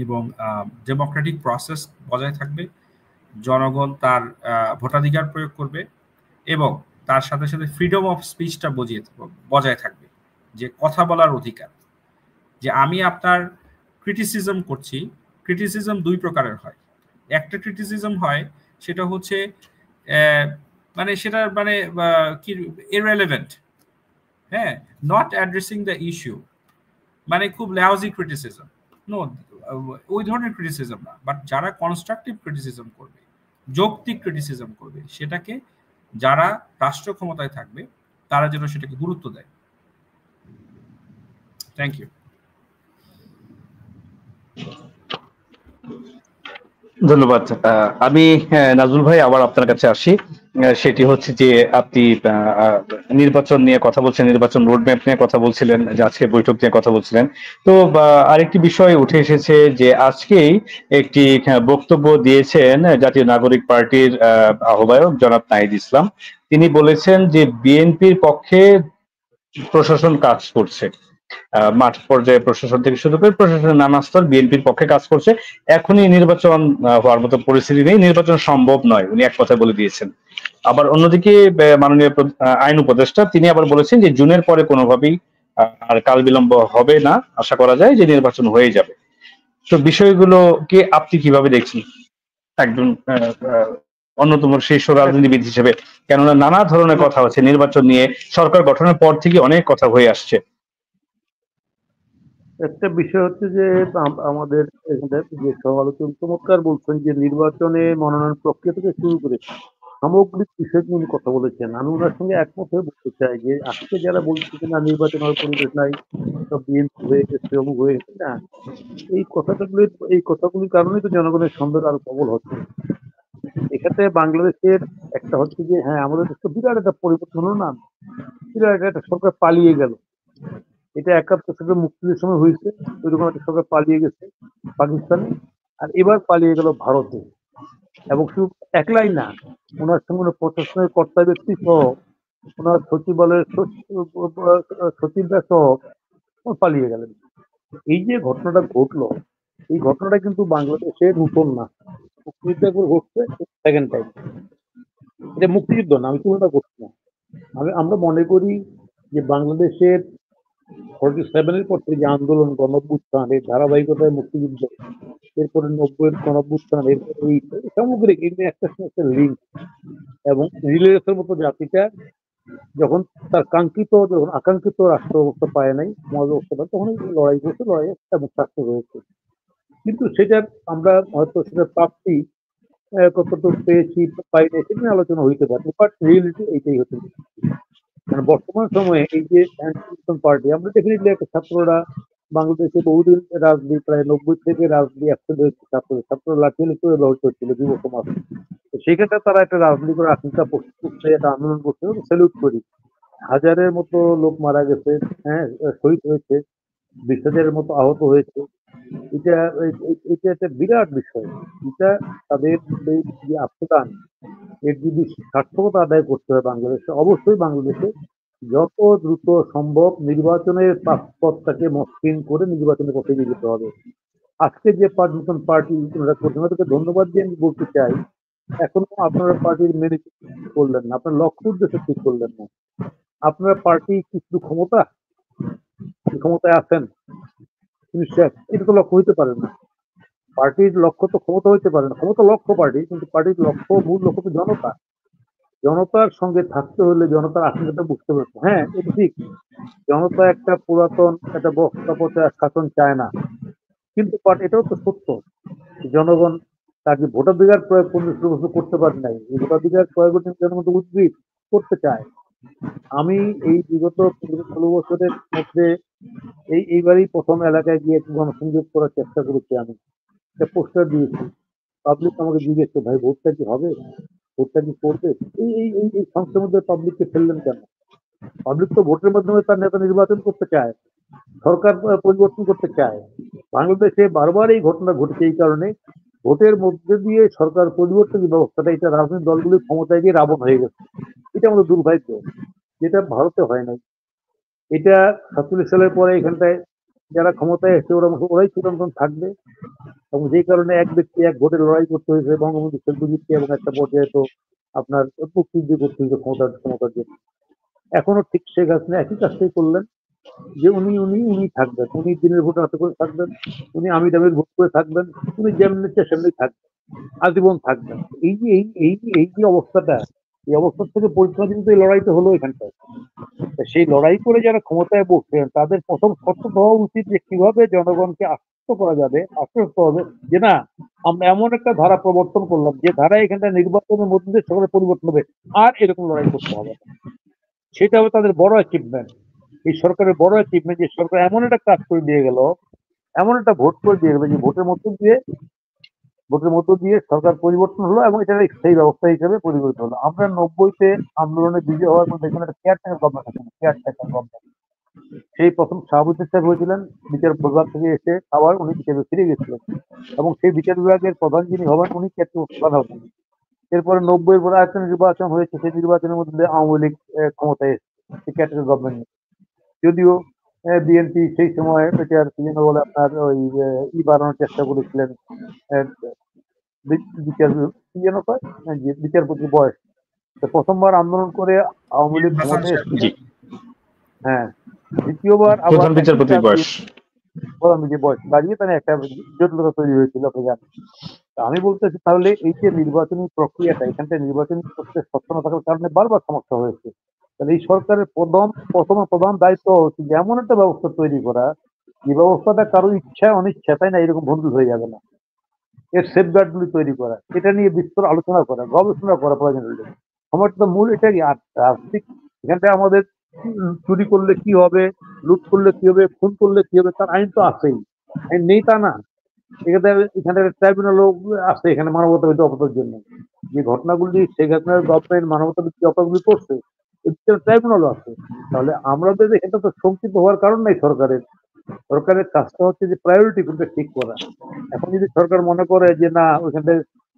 এবং ডেমোক্রেটিক প্রসেস বজায় থাকবে, জনগণ তার ভোটাধিকার প্রয়োগ করবে এবং তার সাথে সাথে ফ্রিডম অফ স্পিচটা বজায় থাকবে, যে কথা বলার অধিকার। যে আমি আপনার ক্রিটিসিজম করছি, ক্রিটিসিজম দুই প্রকারের হয়। একটা ক্রিটিসিজম হয় সেটা হচ্ছে মানে সেটা মানে কি ইররেলেভেন্ট, হ্যাঁ, নট অ্যাড্রেসিং দ্য ইস্যু, মানে খুব লাউজি ক্রিটিসিজম। নো, ওই ধরনের ক্রিটিসিজম না। বাট যারা কনস্ট্রাকটিভ ক্রিটিসিজম করবে, যৌক্তিক ক্রিটিসিজম করবে, সেটাকে যারা রাষ্ট্র ক্ষমতায় থাকবে তারা যেন সেটাকে গুরুত্ব দেয়। Thank you. ধন্যবাদ। আমি নাজমুল ভাই আবার আপনার কাছে আসি। সেটি হচ্ছে যে আপনি নির্বাচন নিয়ে কথা বলছেন, নির্বাচন রোডম্যাপ নিয়ে কথা বলছিলেন, যে আজকে বৈঠক নিয়ে কথা বলছিলেন। তো আরেকটি বিষয় উঠে এসেছে যে আজকেই একটি বক্তব্য দিয়েছেন জাতীয় নাগরিক পার্টির আহ্বায়ক জনাব নাহিদ ইসলাম। তিনি বলেছেন যে বিএনপির পক্ষে প্রশাসন কাজ করছে, মাঠ পর্যায়ে প্রশাসন থেকে শুরু করে প্রশাসনের নানা স্তর বিএনপির পক্ষে কাজ করছে। এখনই নির্বাচন হওয়ার মতো পরিস্থিতি নেই, নির্বাচন সম্ভব নয়, উনি এক কথা বলে দিয়েছেন। আবার অন্যদিকে মাননীয় আইন উপদেষ্টা তিনি আবার বলেছেন যে জুনের পরে কোনোভাবেই আর কাল বিলম্ব হবে না, আশা করা যায় যে নির্বাচন হয়ে যাবে। তো বিষয়গুলোকে আপনি কিভাবে দেখছেন একজন অন্যতম শীর্ষ রাজনীতিবিদ হিসেবে? কেননা নানা ধরনের কথা হচ্ছে নির্বাচন নিয়ে, সরকার গঠনের পর থেকে অনেক কথা হয়ে আসছে। একটা বিষয় হচ্ছে যে আমাদের এখানে যে সমালোচক চমৎকার বলছেন যে নির্বাচনে মনোনয়ন প্রক্রিয়া থেকে শুরু করে সামগ্রিক বিষয় নিয়ে উনি কথা বলেছেন। আমি ওনার সঙ্গে একমত হয়ে বলতে চাই যে আজকে যারা বলছে যে না নির্বাচন হওয়ার পরিবেশ নাই, সব বিএনপি হয়ে গেছে, অমুক হয়ে গেছে, না, এই কথাগুলির কারণেই তো জনগণের সন্দেহ আরো প্রবল হচ্ছে। এক্ষেত্রে বাংলাদেশের একটা হচ্ছে যে হ্যাঁ, আমাদের দেশে বিরাট একটা পরিবর্তন হলো না, বিরাট একটা সরকার পালিয়ে গেল। এটা ৭১ সালে মুক্তির সময় হয়েছে, ওইরকম একটা সরকার পালিয়ে গেছে পাকিস্তানে, আর এবার পালিয়ে গেল ভারতে। এবং শুধু একলাই না, ওনার সঙ্গে প্রশাসনের কর্তা ব্যক্তি সহ, ওনার সচিবালয়ের সচিবরা সহ পালিয়ে গেলেন। এই যে ঘটনাটা ঘটলো, এই ঘটনাটা কিন্তু বাংলাদেশে নতুন না, মুক্তিযুদ্ধ একবার ঘটছে, সেকেন্ড টাইম। এটা মুক্তিযুদ্ধ না, আমি তুলনা করছি না। আমরা মনে করি যে বাংলাদেশের 47-এর পর থেকে যে আন্দোলন, গণঅভ্যুত্থান, এর ধারাবাহিকতায় মুক্তিযুদ্ধ, এরপরে 90-এর গণঅভ্যুত্থান, এরপরে এই সামগ্রিক এগুলো একটা সঙ্গে একটা লিঙ্ক। এবং রিলায়েন্সের মতো জাতিটা যখন তার যখন আকাঙ্ক্ষিত রাষ্ট্র ব্যবস্থা পায় নাই, সমাজ ব্যবস্থা পায়, তখন লড়াই করছে, লড়াই এবং সাকসেস হয়েছে। কিন্তু সেটা আমরা হয়তো সেটা প্রাপ্তি কতটুকু পেয়েছি পাই নাই সেটা নিয়ে আলোচনা হইতে পারে, বাট রিয়েলিটি এইটাই হতে পারে। মানে বর্তমান সময়ে এই যে পার্টি, আমরা ডেফিনেটলি একটা ছাত্ররা বাংলাদেশে বহুদিন রাজনীতি, প্রায় 90 থেকে রাজনীতি অ্যাকশন হয়েছে, ছাত্র লাঠিয়ালি করে লড় করছিল যুব সমাজ। সেক্ষেত্রে তারা একটা রাজনীতি করে আশঙ্কা প্রস্তুত করছে, একটা আন্দোলন করছে, স্যালুট করি। হাজারের মতো লোক মারা গেছে, হ্যাঁ, শহীদ হয়েছে, 20,000-এর মতো আহত হয়েছে। এটা এটা একটা বিরাট বিষয়। এটা তাদের সেই যে আত্মদান, এর যদি সার্থকতা আদায় করতে হয় বাংলাদেশে, অবশ্যই বাংলাদেশে যত দ্রুত সম্ভব নির্বাচনের পথটাকে মসৃণ করে নির্বাচনের পথে এগিয়ে যেতে হবে। আজকে যে নতুন পার্টি করছেন তাদেরকে ধন্যবাদ দিয়ে আমি বলতে চাই, এখনো আপনারা পার্টির মেনে করলেন না, আপনার লক্ষ্য উদ্দেশ্য ঠিক করলেন না। আপনারা পার্টি কিছু ক্ষমতায় আছেন, এটা তো লক্ষ্য হইতে পারে না। পার্টির লক্ষ্য তো ক্ষমতা হইতে পারে না, ক্ষমতা লক্ষ্য পার্টি, কিন্তু পার্টির লক্ষ্য মূল লক্ষ্য তো জনতা। জনতার সঙ্গে থাকতে হলে জনতার আশঙ্কাটা বুঝতে পারতো। হ্যাঁ, এটা ঠিক, জনতা একটা পুরাতন একটা বস্তা পচা শাসন চায় না, কিন্তু এটাও তো সত্য জনগণ তার যে ভোটাধিকার প্রয়োগ 15 বছর করতে পারে নাই, এই ভোটাধিকার প্রয়োগের জন্য জনগণ তো উদ্গ্রীব করতে চায়। আমি এই বিগত 15-16 বছরের মধ্যে এইবারই প্রথম এলাকায় গিয়ে একটু গণসংযোগ করার চেষ্টা করেছি। আমি একটা পোস্টার দিয়েছি, পাবলিক আমাকে জিজ্ঞেস ভাই ভোটটা কি হবে, ভোটটা কি করবে, এই এই এই এই সংস্থার মধ্যে পাবলিককে ফেললেন কেন? পাবলিক তো ভোটের মাধ্যমে তার নেতা নির্বাচন করতে চায়, সরকার পরিবর্তন করতে চায়। বাংলাদেশে বারবার এই ঘটনা ঘটেছে এই কারণে, ভোটের মধ্যে দিয়ে সরকার পরিবর্তনের ব্যবস্থাটা এটা রাজনৈতিক দলগুলি ক্ষমতায় গিয়ে রাবণ হয়ে গেছে। এটা আমাদের দুর্ভাগ্য, যেটা ভারতে হয় নাই। এটা 47 সালের পরে এখানটায় যারা ক্ষমতায় এসে ওরাই চিরন্তন থাকবে, এবং যে কারণে এক ব্যক্তি এক ভোটে লড়াই করতে হয়েছে বঙ্গবন্ধু শেখ মুজিবকে, এবং একটা পর্যায়ে তো আপনার মুক্তিযুদ্ধ করতে হয়েছে ক্ষমতার জন্য। এখনো ঠিক শেখ হাসিনা একই কাজটাই করলেন, যে উনি উনি উনি থাকবেন, উনি দিনের ভোট রাতে করে থাকবেন, উনি আমি দামের ভোট করে থাকবেন, উনি যেমনি সেমনি থাকবেন, আজীবন থাকবেন। এই যে এই যে অবস্থাটা, এই অবস্থা থেকে পরিত্রাণ কিন্তু এই লড়াইটা হলো এখানটায়। সেই লড়াই করে যারা ক্ষমতায় বসছেন তাদের প্রথম সতর্ক হওয়া উচিত যে কিভাবে জনগণকে আশ্বস্ত করা যাবে, আশ্বস্ত হবে যে না, আমরা এমন একটা ধারা প্রবর্তন করলাম যে ধারা এখানটা নির্বাচনের মধ্যে সকলের পরিবর্তন হবে, আর এরকম লড়াই করতে হবে না। সেটা হবে তাদের বড় অ্যাচিভমেন্ট, এই সরকারের বড় অ্যাচিভমেন্ট, যে সরকার এমন একটা কাজ করে দিয়ে গেল, এমন একটা ভোট করে দিয়ে গেল যে ভোটের মধ্য দিয়ে সরকার পরিবর্তন হলো, এবং এটা সেই ব্যবস্থা হিসেবে পরিবর্তন হলো। আমরা 90-তে আন্দোলনে বিজয় হওয়ার পর দেখবেন একটা কেয়ারটেকার গভর্নমেন্ট আছে, কেয়ারটেকার গভর্নমেন্ট। সেই প্রথম শাহাবুদ্দিন সাহেব হয়েছিলেন, বিচার বিভাগ থেকে এসে আবার উনি বিচার ফিরে গেছিলেন, এবং সেই বিচার বিভাগের প্রধান যিনি হবেন উনি প্রধান হবেন। এরপরে 90-এর পরে একটা নির্বাচন হয়েছে, সেই নির্বাচনের মধ্যে আওয়ামী লীগ ক্ষমতায় এসেছে কেয়ারটেকার গভর্নমেন্ট। যদিও বিএনপি সেই সময় এটার কি যেন বলে আপনার ওই বাড়ানোর চেষ্টা করেছিলেন, বিচারপতির বয়স। প্রথমবার আন্দোলন করে আওয়ামী লীগ ক্ষমতায় এসেছিল। হ্যাঁ, দ্বিতীয়বার আবার প্রধান বিচারপতির বয়স বাড়িয়ে তাহলে একটা জটিলতা তৈরি হয়েছিল, আপনি জানেন। আমি বলতেছি তাহলে এই যে নির্বাচনী প্রক্রিয়াটা, এখানটা নির্বাচনী প্রক্রিয়া স্বচ্ছ না থাকার কারণে বারবার সমস্যা হয়েছে। তাহলে এই সরকারের প্রধান দায়িত্ব হচ্ছে যে এমন একটা ব্যবস্থা তৈরি করা, যে ব্যবস্থাটা কারো ইচ্ছা অনিচ্ছা তাই না এরকম বন্ধু হয়ে যাবে না, এর সেফগার্ড গুলি তৈরি করা, এটা নিয়ে বিস্তর আলোচনা করা, গবেষণা করা প্রয়োজন হলে। আমার তো মূল এটাই, আর্থিক এখানটা আমাদের চুরি করলে কি হবে, লুট করলে কি হবে, খুন করলে কি হবে, তার আইন তো আছেই, আইন নেই তা না। এখানে ট্রাইব্যুনালও আছে এখানে মানবতা বিরোধী অপরাধের জন্য, যে ঘটনাগুলি সেখানে গভর্নমেন্ট মানবতা বিরোধী অপরাধগুলি করছে, ট্রাইব্যুনালও আছে। তাহলে আমাদের এটা তো শঙ্কিত হওয়ার কারণ নাই সরকারের কাজটা হচ্ছে যে প্রায়োরিটি কোনটা ঠিক করা। এখন যদি সরকার মনে করে যে না ওইখানে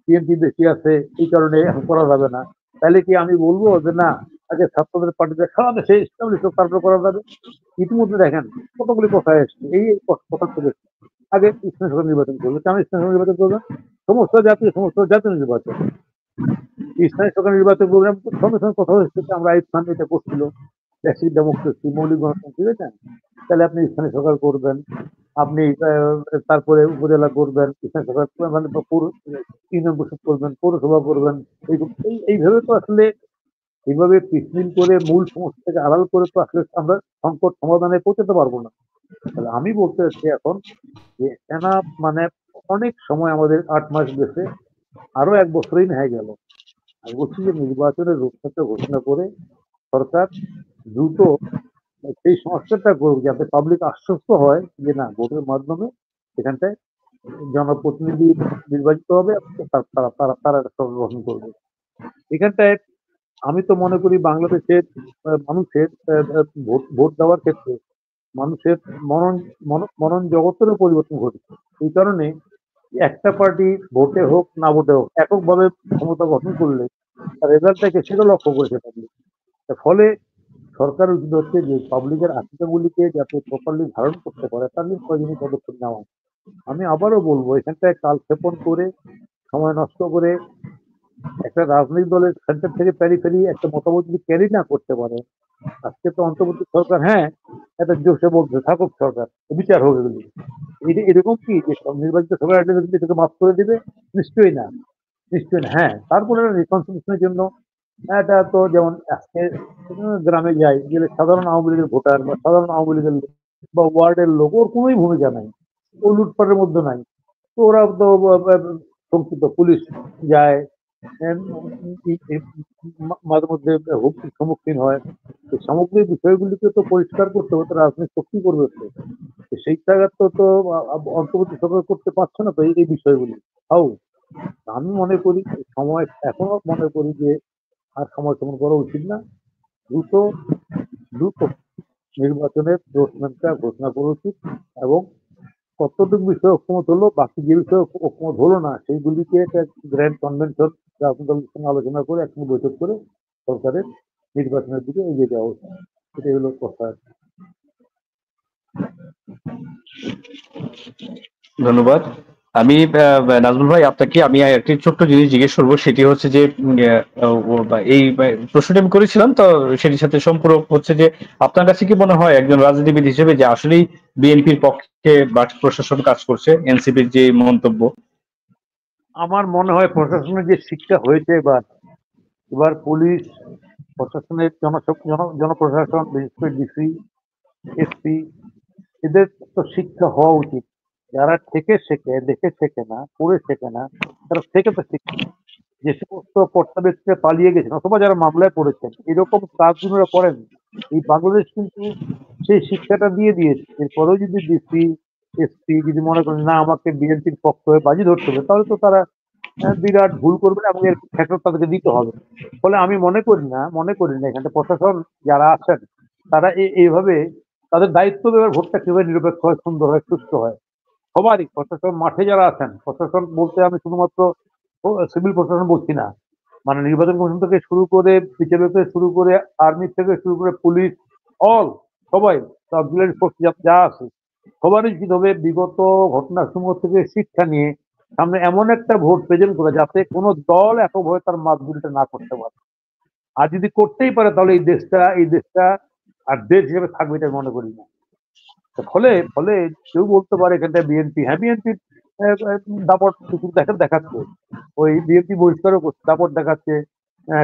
বিএনপি বেশি আছে এই কারণে এখন করা যাবে না, তাহলে কি আমি বলবো যে না আগে ছাত্রদের পার্টিতে সারা দেশে ইসলামী তারপরে করা যাবে? ইতিমধ্যে দেখেন কতগুলি কথা এসছে, এই কথা থেকে আগে ইসলামী সরকার নির্বাচন করবে, কেন ইসলামী সরকার নির্বাচন করবে? সমস্ত জাতীয় নির্বাচন, ইসলামী সরকার নির্বাচন করবে। সঙ্গে সঙ্গে কথা হচ্ছে আমরা আইব খান এটা করছিল, বেসিক ডেমোক্রেসি, মৌলিক গণতন্ত্র, বুঝেছেন? তাহলে আপনি স্থানীয় সরকার করবেন, আপনি তারপরে উপজেলা করবেন, স্থানীয় সরকার মানে ইউনিয়ন পরিষদ করবেন, পৌরসভা করবেন। এইভাবে তো আসলে এইভাবে পিছলিন করে মূল সমস্যা থেকে আড়াল করে তো আসলে আমরা সংকট সমাধানে পৌঁছাতে পারবো না। তাহলে আমি বলতে চাচ্ছি এখন যে এনা মানে অনেক সময় আমাদের 8 মাস গেছে, আরো 1 বছরই হয়ে গেল। আমি বলছি যে নির্বাচনের রূপরেখা ঘোষণা করে সরকার দ্রুত সেই সংস্কারটা করুক, যাতে পাবলিক আশ্বস্ত হয় যে না ভোটের মাধ্যমে এখানটায় জনপ্রতিনিধি নির্বাচিত হবে, তারা সরকার গঠন করবে। এখানটায় আমি তো মনে করি বাংলাদেশের মানুষের ভোট দেওয়ার ক্ষেত্রে মানুষের মনন জগতেরও পরিবর্তন ঘটেছে। এই কারণে একটা পার্টি ভোটে হোক না ভোটে হোক এককভাবে ক্ষমতা গঠন করলে রেজাল্টটাকে সেটা লক্ষ্য করেছে পাবলিক। ফলে সরকার উচিত হচ্ছে যে পাবলিকের আশঙ্কাগুলিকে যাতে প্রপারলি ধারণ করতে পারে তার জন্য প্রয়োজনীয় পদক্ষেপ নেওয়া। আমি আবারও বলবো এখানটায় কালক্ষেপণ করে সময় নষ্ট করে একটা রাজনৈতিক দলের সেন্টার থেকে প্যারিফেরি একটা মতামত যদি ক্যারি না করতে পারে, আজকে তো অন্তর্বর্তী সরকার হ্যাঁ একটা জোশে বলছে থাকুক সরকার বিচার হবে এগুলি, এরকম কি যে নির্বাচিত সরকার এটাকে মাফ করে দিবে? নিশ্চয়ই না, নিশ্চয়ই না। হ্যাঁ তারপরে রিকনসিলিয়েশনের জন্য এটা তো যেমন আজকে গ্রামে যাই গেলে সাধারণ আওয়ামী লীগের ভোটার বা সাধারণ আওয়ামী লীগের লোক বা ওয়ার্ডের লোক ওর কোনোই ভূমিকা নাই, ও লুটপাটের মধ্যে নাই। তো ওরা তো সংক্ষিপ্ত পুলিশ যায়, মাঝে মধ্যে হুমকির সম্মুখীন হয়। এই সামগ্রিক বিষয়গুলিকে তো পরিষ্কার করতে হবে, তো রাজনৈতিক শক্তি করবে তো। সেই জায়গা তো অন্তর্বর্তী সরকার করতে পারছে না তো এই বিষয়গুলি। তাও আমি মনে করি সময় এখনো মনে করি যে আর সময় সময় করা উচিত না, দ্রুত দ্রুত নির্বাচনের ডোসমেন্টটা ঘোষণা করা উচিত এবং কতটুকু বিষয় ঐক্যমত হলো বাকি যে বিষয় ঐক্যমত হলো না সেইগুলিকে একটা গ্র্যান্ড কনভেনশন রাজনৈতিক দলের সঙ্গে আলোচনা করে একসঙ্গে বৈঠক করে সরকারের নির্বাচনের দিকে এগিয়ে যাওয়া উচিত। এটাই হলো কথা। ধন্যবাদ। আমি নাজমুল ভাই আপনাকে আমি একটি ছোট্ট জিনিস জিজ্ঞেস করবো, সেটি হচ্ছে যে এই প্রশ্নটি আমি করেছিলাম, তো সেটির সাথে সম্পূরক হচ্ছে যে আপনার কাছে কি মনে হয় একজন রাজনীতিবিদ হিসেবে যে আসলেই বিএনপির পক্ষে বা প্রশাসন কাজ করছে এনসিপির যে মন্তব্য? আমার মনে হয় প্রশাসনের যে শিক্ষা হয়েছে এবার এবার পুলিশ প্রশাসনের জনপ্রশাসন বিশেষ করে ডিসি এসপি এদের তো শিক্ষা হওয়া উচিত। যারা থেকে শেখে দেখে শেখে না পড়ে শেখে না, তারা থেকে তো শিখছে। যে সমস্ত কর্তা ব্যক্তিরা পালিয়ে গেছেন অথবা যারা মামলায় পড়েছেন এরকম কাজগুলো করেন, এই বাংলাদেশ কিন্তু সেই শিক্ষাটা দিয়ে দিয়েছে। এরপরেও যদি ডিসি এসপি যদি মনে করেন না আমাকে বিএনপির পক্ষ হয়ে বাজি ধরতে হবে, তাহলে তো তারা বিরাট ভুল করবে এবং এর ক্ষেত্রে তাদেরকে দিতে হবে। ফলে আমি মনে করি না এখানে প্রশাসন যারা আছেন তারা এইভাবে তাদের দায়িত্ব দেওয়ার ভোটটা কিভাবে নিরপেক্ষ হয়, সুন্দর হয়, সুস্থ হয় সবারই। প্রশাসন মাঠে যারা আছেন, প্রশাসন বলতে আমি শুধুমাত্র সিভিল প্রশাসন বলছি না, মানে নির্বাচন কমিশন থেকে শুরু করে বিজেপি থেকে শুরু করে আর্মি থেকে শুরু করে পুলিশ অল সবাই অক্সিলারি ফোর্স যা আছে সবারই উচিত হবে বিগত ঘটনাসমূহ থেকে শিক্ষা নিয়ে সামনে এমন একটা ভোট প্রেজেন্ট করে যাতে কোনো দল এককভাবে তার মাতগুলিটা না করতে পারে। আর যদি করতেই পারে তাহলে এই দেশটা আর দেশ হিসেবে থাকবে এটা মনে করি না। ফলে ফলে কেউ বলতে পারে এখানটা বিএনপি, হ্যাঁ বিএনপি দাপট কিছু দেখাচ্ছে, ওই বিএনপি বহিষ্কারও করছে, দাপট দেখাচ্ছে,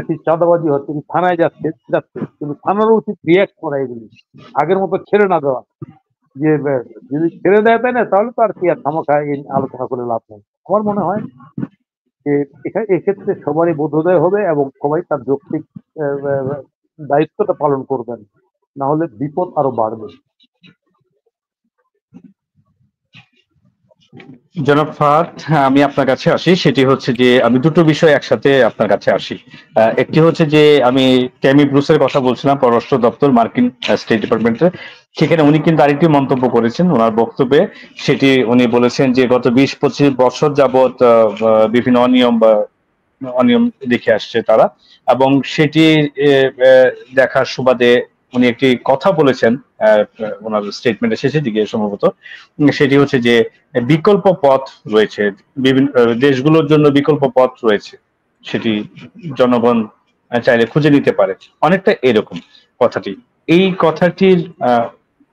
ঠিক চাঁদাবাজি হচ্ছে, থানায় যাচ্ছে যাচ্ছে, কিন্তু থানারও উচিত রিয়াক্ট করা এগুলি, আগের মতো ছেড়ে না দেওয়া। যে যদি ছেড়ে দেয় তাই না তাহলে তো আর কি আর খামাখা আলোচনা করে লাভ নেই। আমার মনে হয় যে এক্ষেত্রে সবারই বোধোদয় হবে এবং সবাই তার যৌক্তিক দায়িত্বটা পালন করবেন, না হলে বিপদ আরো বাড়বে। জনাব ফাহাদ, আমি আপনার কাছে আসি, সেটি হচ্ছে যে আমি দুটো বিষয় একসাথে আপনার কাছে আসি। একটি হচ্ছে যে আমি ট্যামি ব্রুসের কথা বলছিলাম, পররাষ্ট্র দপ্তর মার্কিন স্টেট ডিপার্টমেন্টের। সেখানে উনি কিন্তু আরেকটি মন্তব্য করেছেন ওনার বক্তব্যে। সেটি উনি বলেছেন যে গত 20-25 বছর যাবৎ বিভিন্ন অনিয়ম দেখে আসছে তারা, এবং সেটি দেখার সুবাদে উনি একটি কথা বলেছেন ওনার স্টেটমেন্টের শেষের দিকে সম্ভবত। সেটি হচ্ছে যে বিকল্প পথ রয়েছে, বিভিন্ন দেশগুলোর জন্য বিকল্প পথ রয়েছে, সেটি জনগণ চাইলে খুঁজে নিতে পারে, অনেকটা এরকম কথাটি। এই কথাটির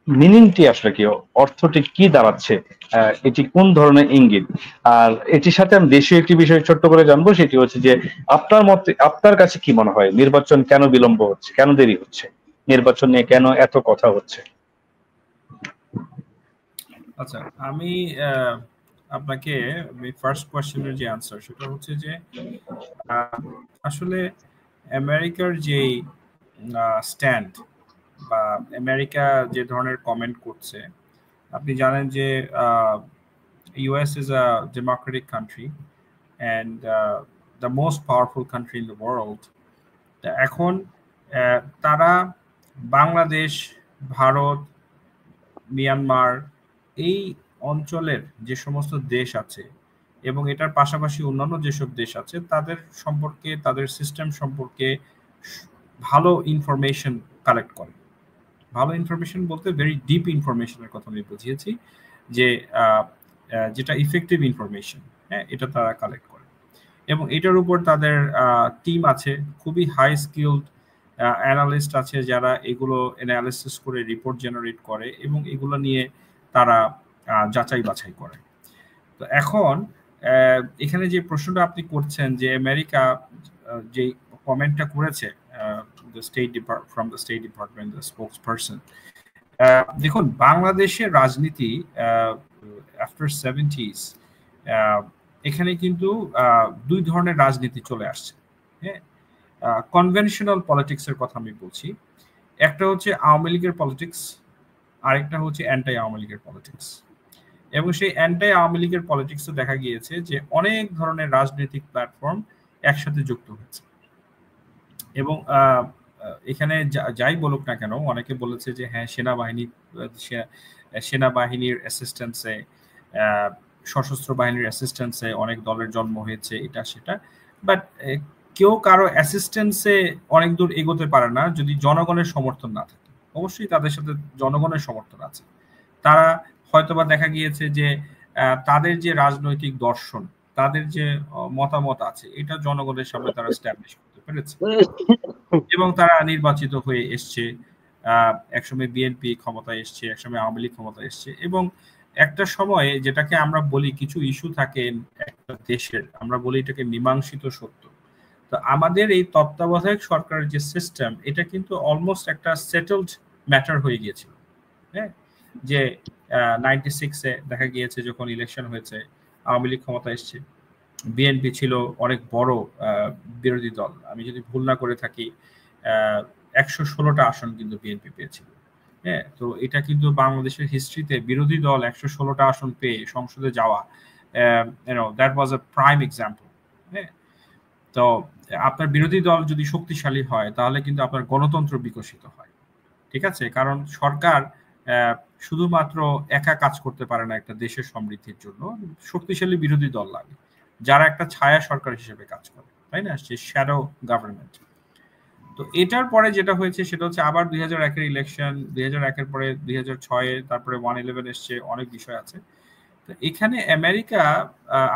মিনিংটি আসলে কি, অর্থটি কি দাঁড়াচ্ছে, এটি কোন ধরনের ইঙ্গিত? আর এটির সাথে আমি দেশীয় একটি বিষয় ছোট্ট করে জানবো, সেটি হচ্ছে যে আপনার মতে, আপনার কাছে কি মনে হয় নির্বাচন কেন বিলম্ব হচ্ছে, কেন দেরি হচ্ছে, নির্বাচন নিয়ে কেন এত কথা হচ্ছে? আচ্ছা, আমি আপনাকে ফার্স্ট কোয়েশ্চেনের যে আনসার সেটা হচ্ছে যে আসলে আমেরিকার যে স্ট্যান্ড বা আমেরিকা যে ধরনের কমেন্ট করছে, আপনি জানেন যে US is a Democratic country and the most powerful country in the world. এখন তারা বাংলাদেশ, ভারত, মিয়ানমার এই অঞ্চলের যে সমস্ত দেশ আছে এবং এটার পাশাপাশি অন্যান্য যেসব দেশ আছে তাদের সম্পর্কে, তাদের সিস্টেম সম্পর্কে ভালো ইনফরমেশন কালেক্ট করে। ভালো ইনফরমেশন বলতে ভেরি ডিপ ইনফরমেশনের কথা আমি বুঝিয়েছি, যে যেটা ইফেক্টিভ ইনফরমেশন, হ্যাঁ, এটা তারা কালেক্ট করে। এবং এটার উপর তাদের টিম আছে, খুবই হাই স্কিলড অ্যানালিস্ট আছে যারা এগুলো অ্যানালিসিস করে রিপোর্ট জেনারেট করে এবং এগুলো নিয়ে তারা যাচাই বাছাই করে। তো এখন এখানে যে প্রশ্নটা আপনি করছেন যে আমেরিকা যে কমেন্টটা করেছে from the state department, the spokesperson, দেখুন বাংলাদেশের রাজনীতি আফটার 70s এখানে কিন্তু দুই ধরনের রাজনীতি চলে আসছে। হ্যাঁ, কনভেনশনাল পলিটিক্সের কথা আমি বলছি। একটা হচ্ছে আওয়ামী লীগের পলিটিক্স, আরেকটা হচ্ছে অ্যান্টি আওয়ামী লীগের পলিটিক্স। এবং সেই অ্যান্টি আওয়ামী লীগের পলিটিক্সে দেখা গিয়েছে যে অনেক ধরনের রাজনৈতিক প্ল্যাটফর্ম একসাথে যুক্ত হয়েছে। এবং এখানে যাই বলুক না কেন, অনেকে বলেছে যে হ্যাঁ সেনাবাহিনীর অ্যাসিস্ট্যান্সে, সশস্ত্র বাহিনীর অ্যাসিস্ট্যান্সে অনেক দলের জন্ম হয়েছে, এটা সেটা, বাট কেউ কারো অ্যাসিস্ট্যান্সে অনেক দূর এগোতে পারে না যদি জনগণের সমর্থন না থাকে। অবশ্যই তাদের সাথে জনগণের সমর্থন আছে। তারা হয়তোবা দেখা গিয়েছে যে তাদের যে রাজনৈতিক দর্শন, তাদের যে মতামত আছে, এটা জনগণের সামনে তারা এস্টাবলিশ করতে পেরেছে এবং তারা নির্বাচিত হয়ে এসছে। একসময় বিএনপি ক্ষমতায় এসছে, একসময় আওয়ামী লীগ ক্ষমতায় এসছে। এবং একটা সময়ে যেটাকে আমরা বলি, কিছু ইস্যু থাকে একটা দেশের, আমরা বলি এটাকে মীমাংসিত সত্য। তো আমাদের এই তত্ত্বাবধায়ক সরকারের যে সিস্টেম, এটা কিন্তু অলমোস্ট একটা সেটেলড ম্যাটার হয়ে গিয়েছিল। হ্যাঁ, যে 96-এ দেখা গিয়েছে যখন ইলেকশন হয়েছে, আওয়ামী লীগ ক্ষমতা এসছে, বিএনপি ছিল অনেক বড় বিরোধী দল। আমি যদি ভুল না করে থাকি 116টা আসন কিন্তু বিএনপি পেয়েছিল। হ্যাঁ, তো এটা কিন্তু বাংলাদেশের হিস্ট্রিতে বিরোধী দল 116টা আসন পেয়ে সংসদে যাওয়া, that was a prime example. হ্যাঁ, তো আপনার বিরোধী দল যদি শক্তিশালী হয় তাহলে কিন্তু আপনার গণতন্ত্র বিকশিত হয়। ঠিক আছে, কারণ সরকার শুধুমাত্র একা কাজ করতে পারে না একটা দেশের সমৃদ্ধির জন্য, শক্তিশালী বিরোধী দল লাগে যারা একটা ছায়া সরকার হিসেবে কাজ করে, তাই না, সে শ্যাডো গভর্নমেন্ট। তো এটার পরে যেটা হয়েছে সেটা হচ্ছে আবার 2001-এর ইলেকশন, 2001-এর পরে 2006-এ, তারপরে 111 এসছে, অনেক বিষয় আছে। তো এখানে আমেরিকা,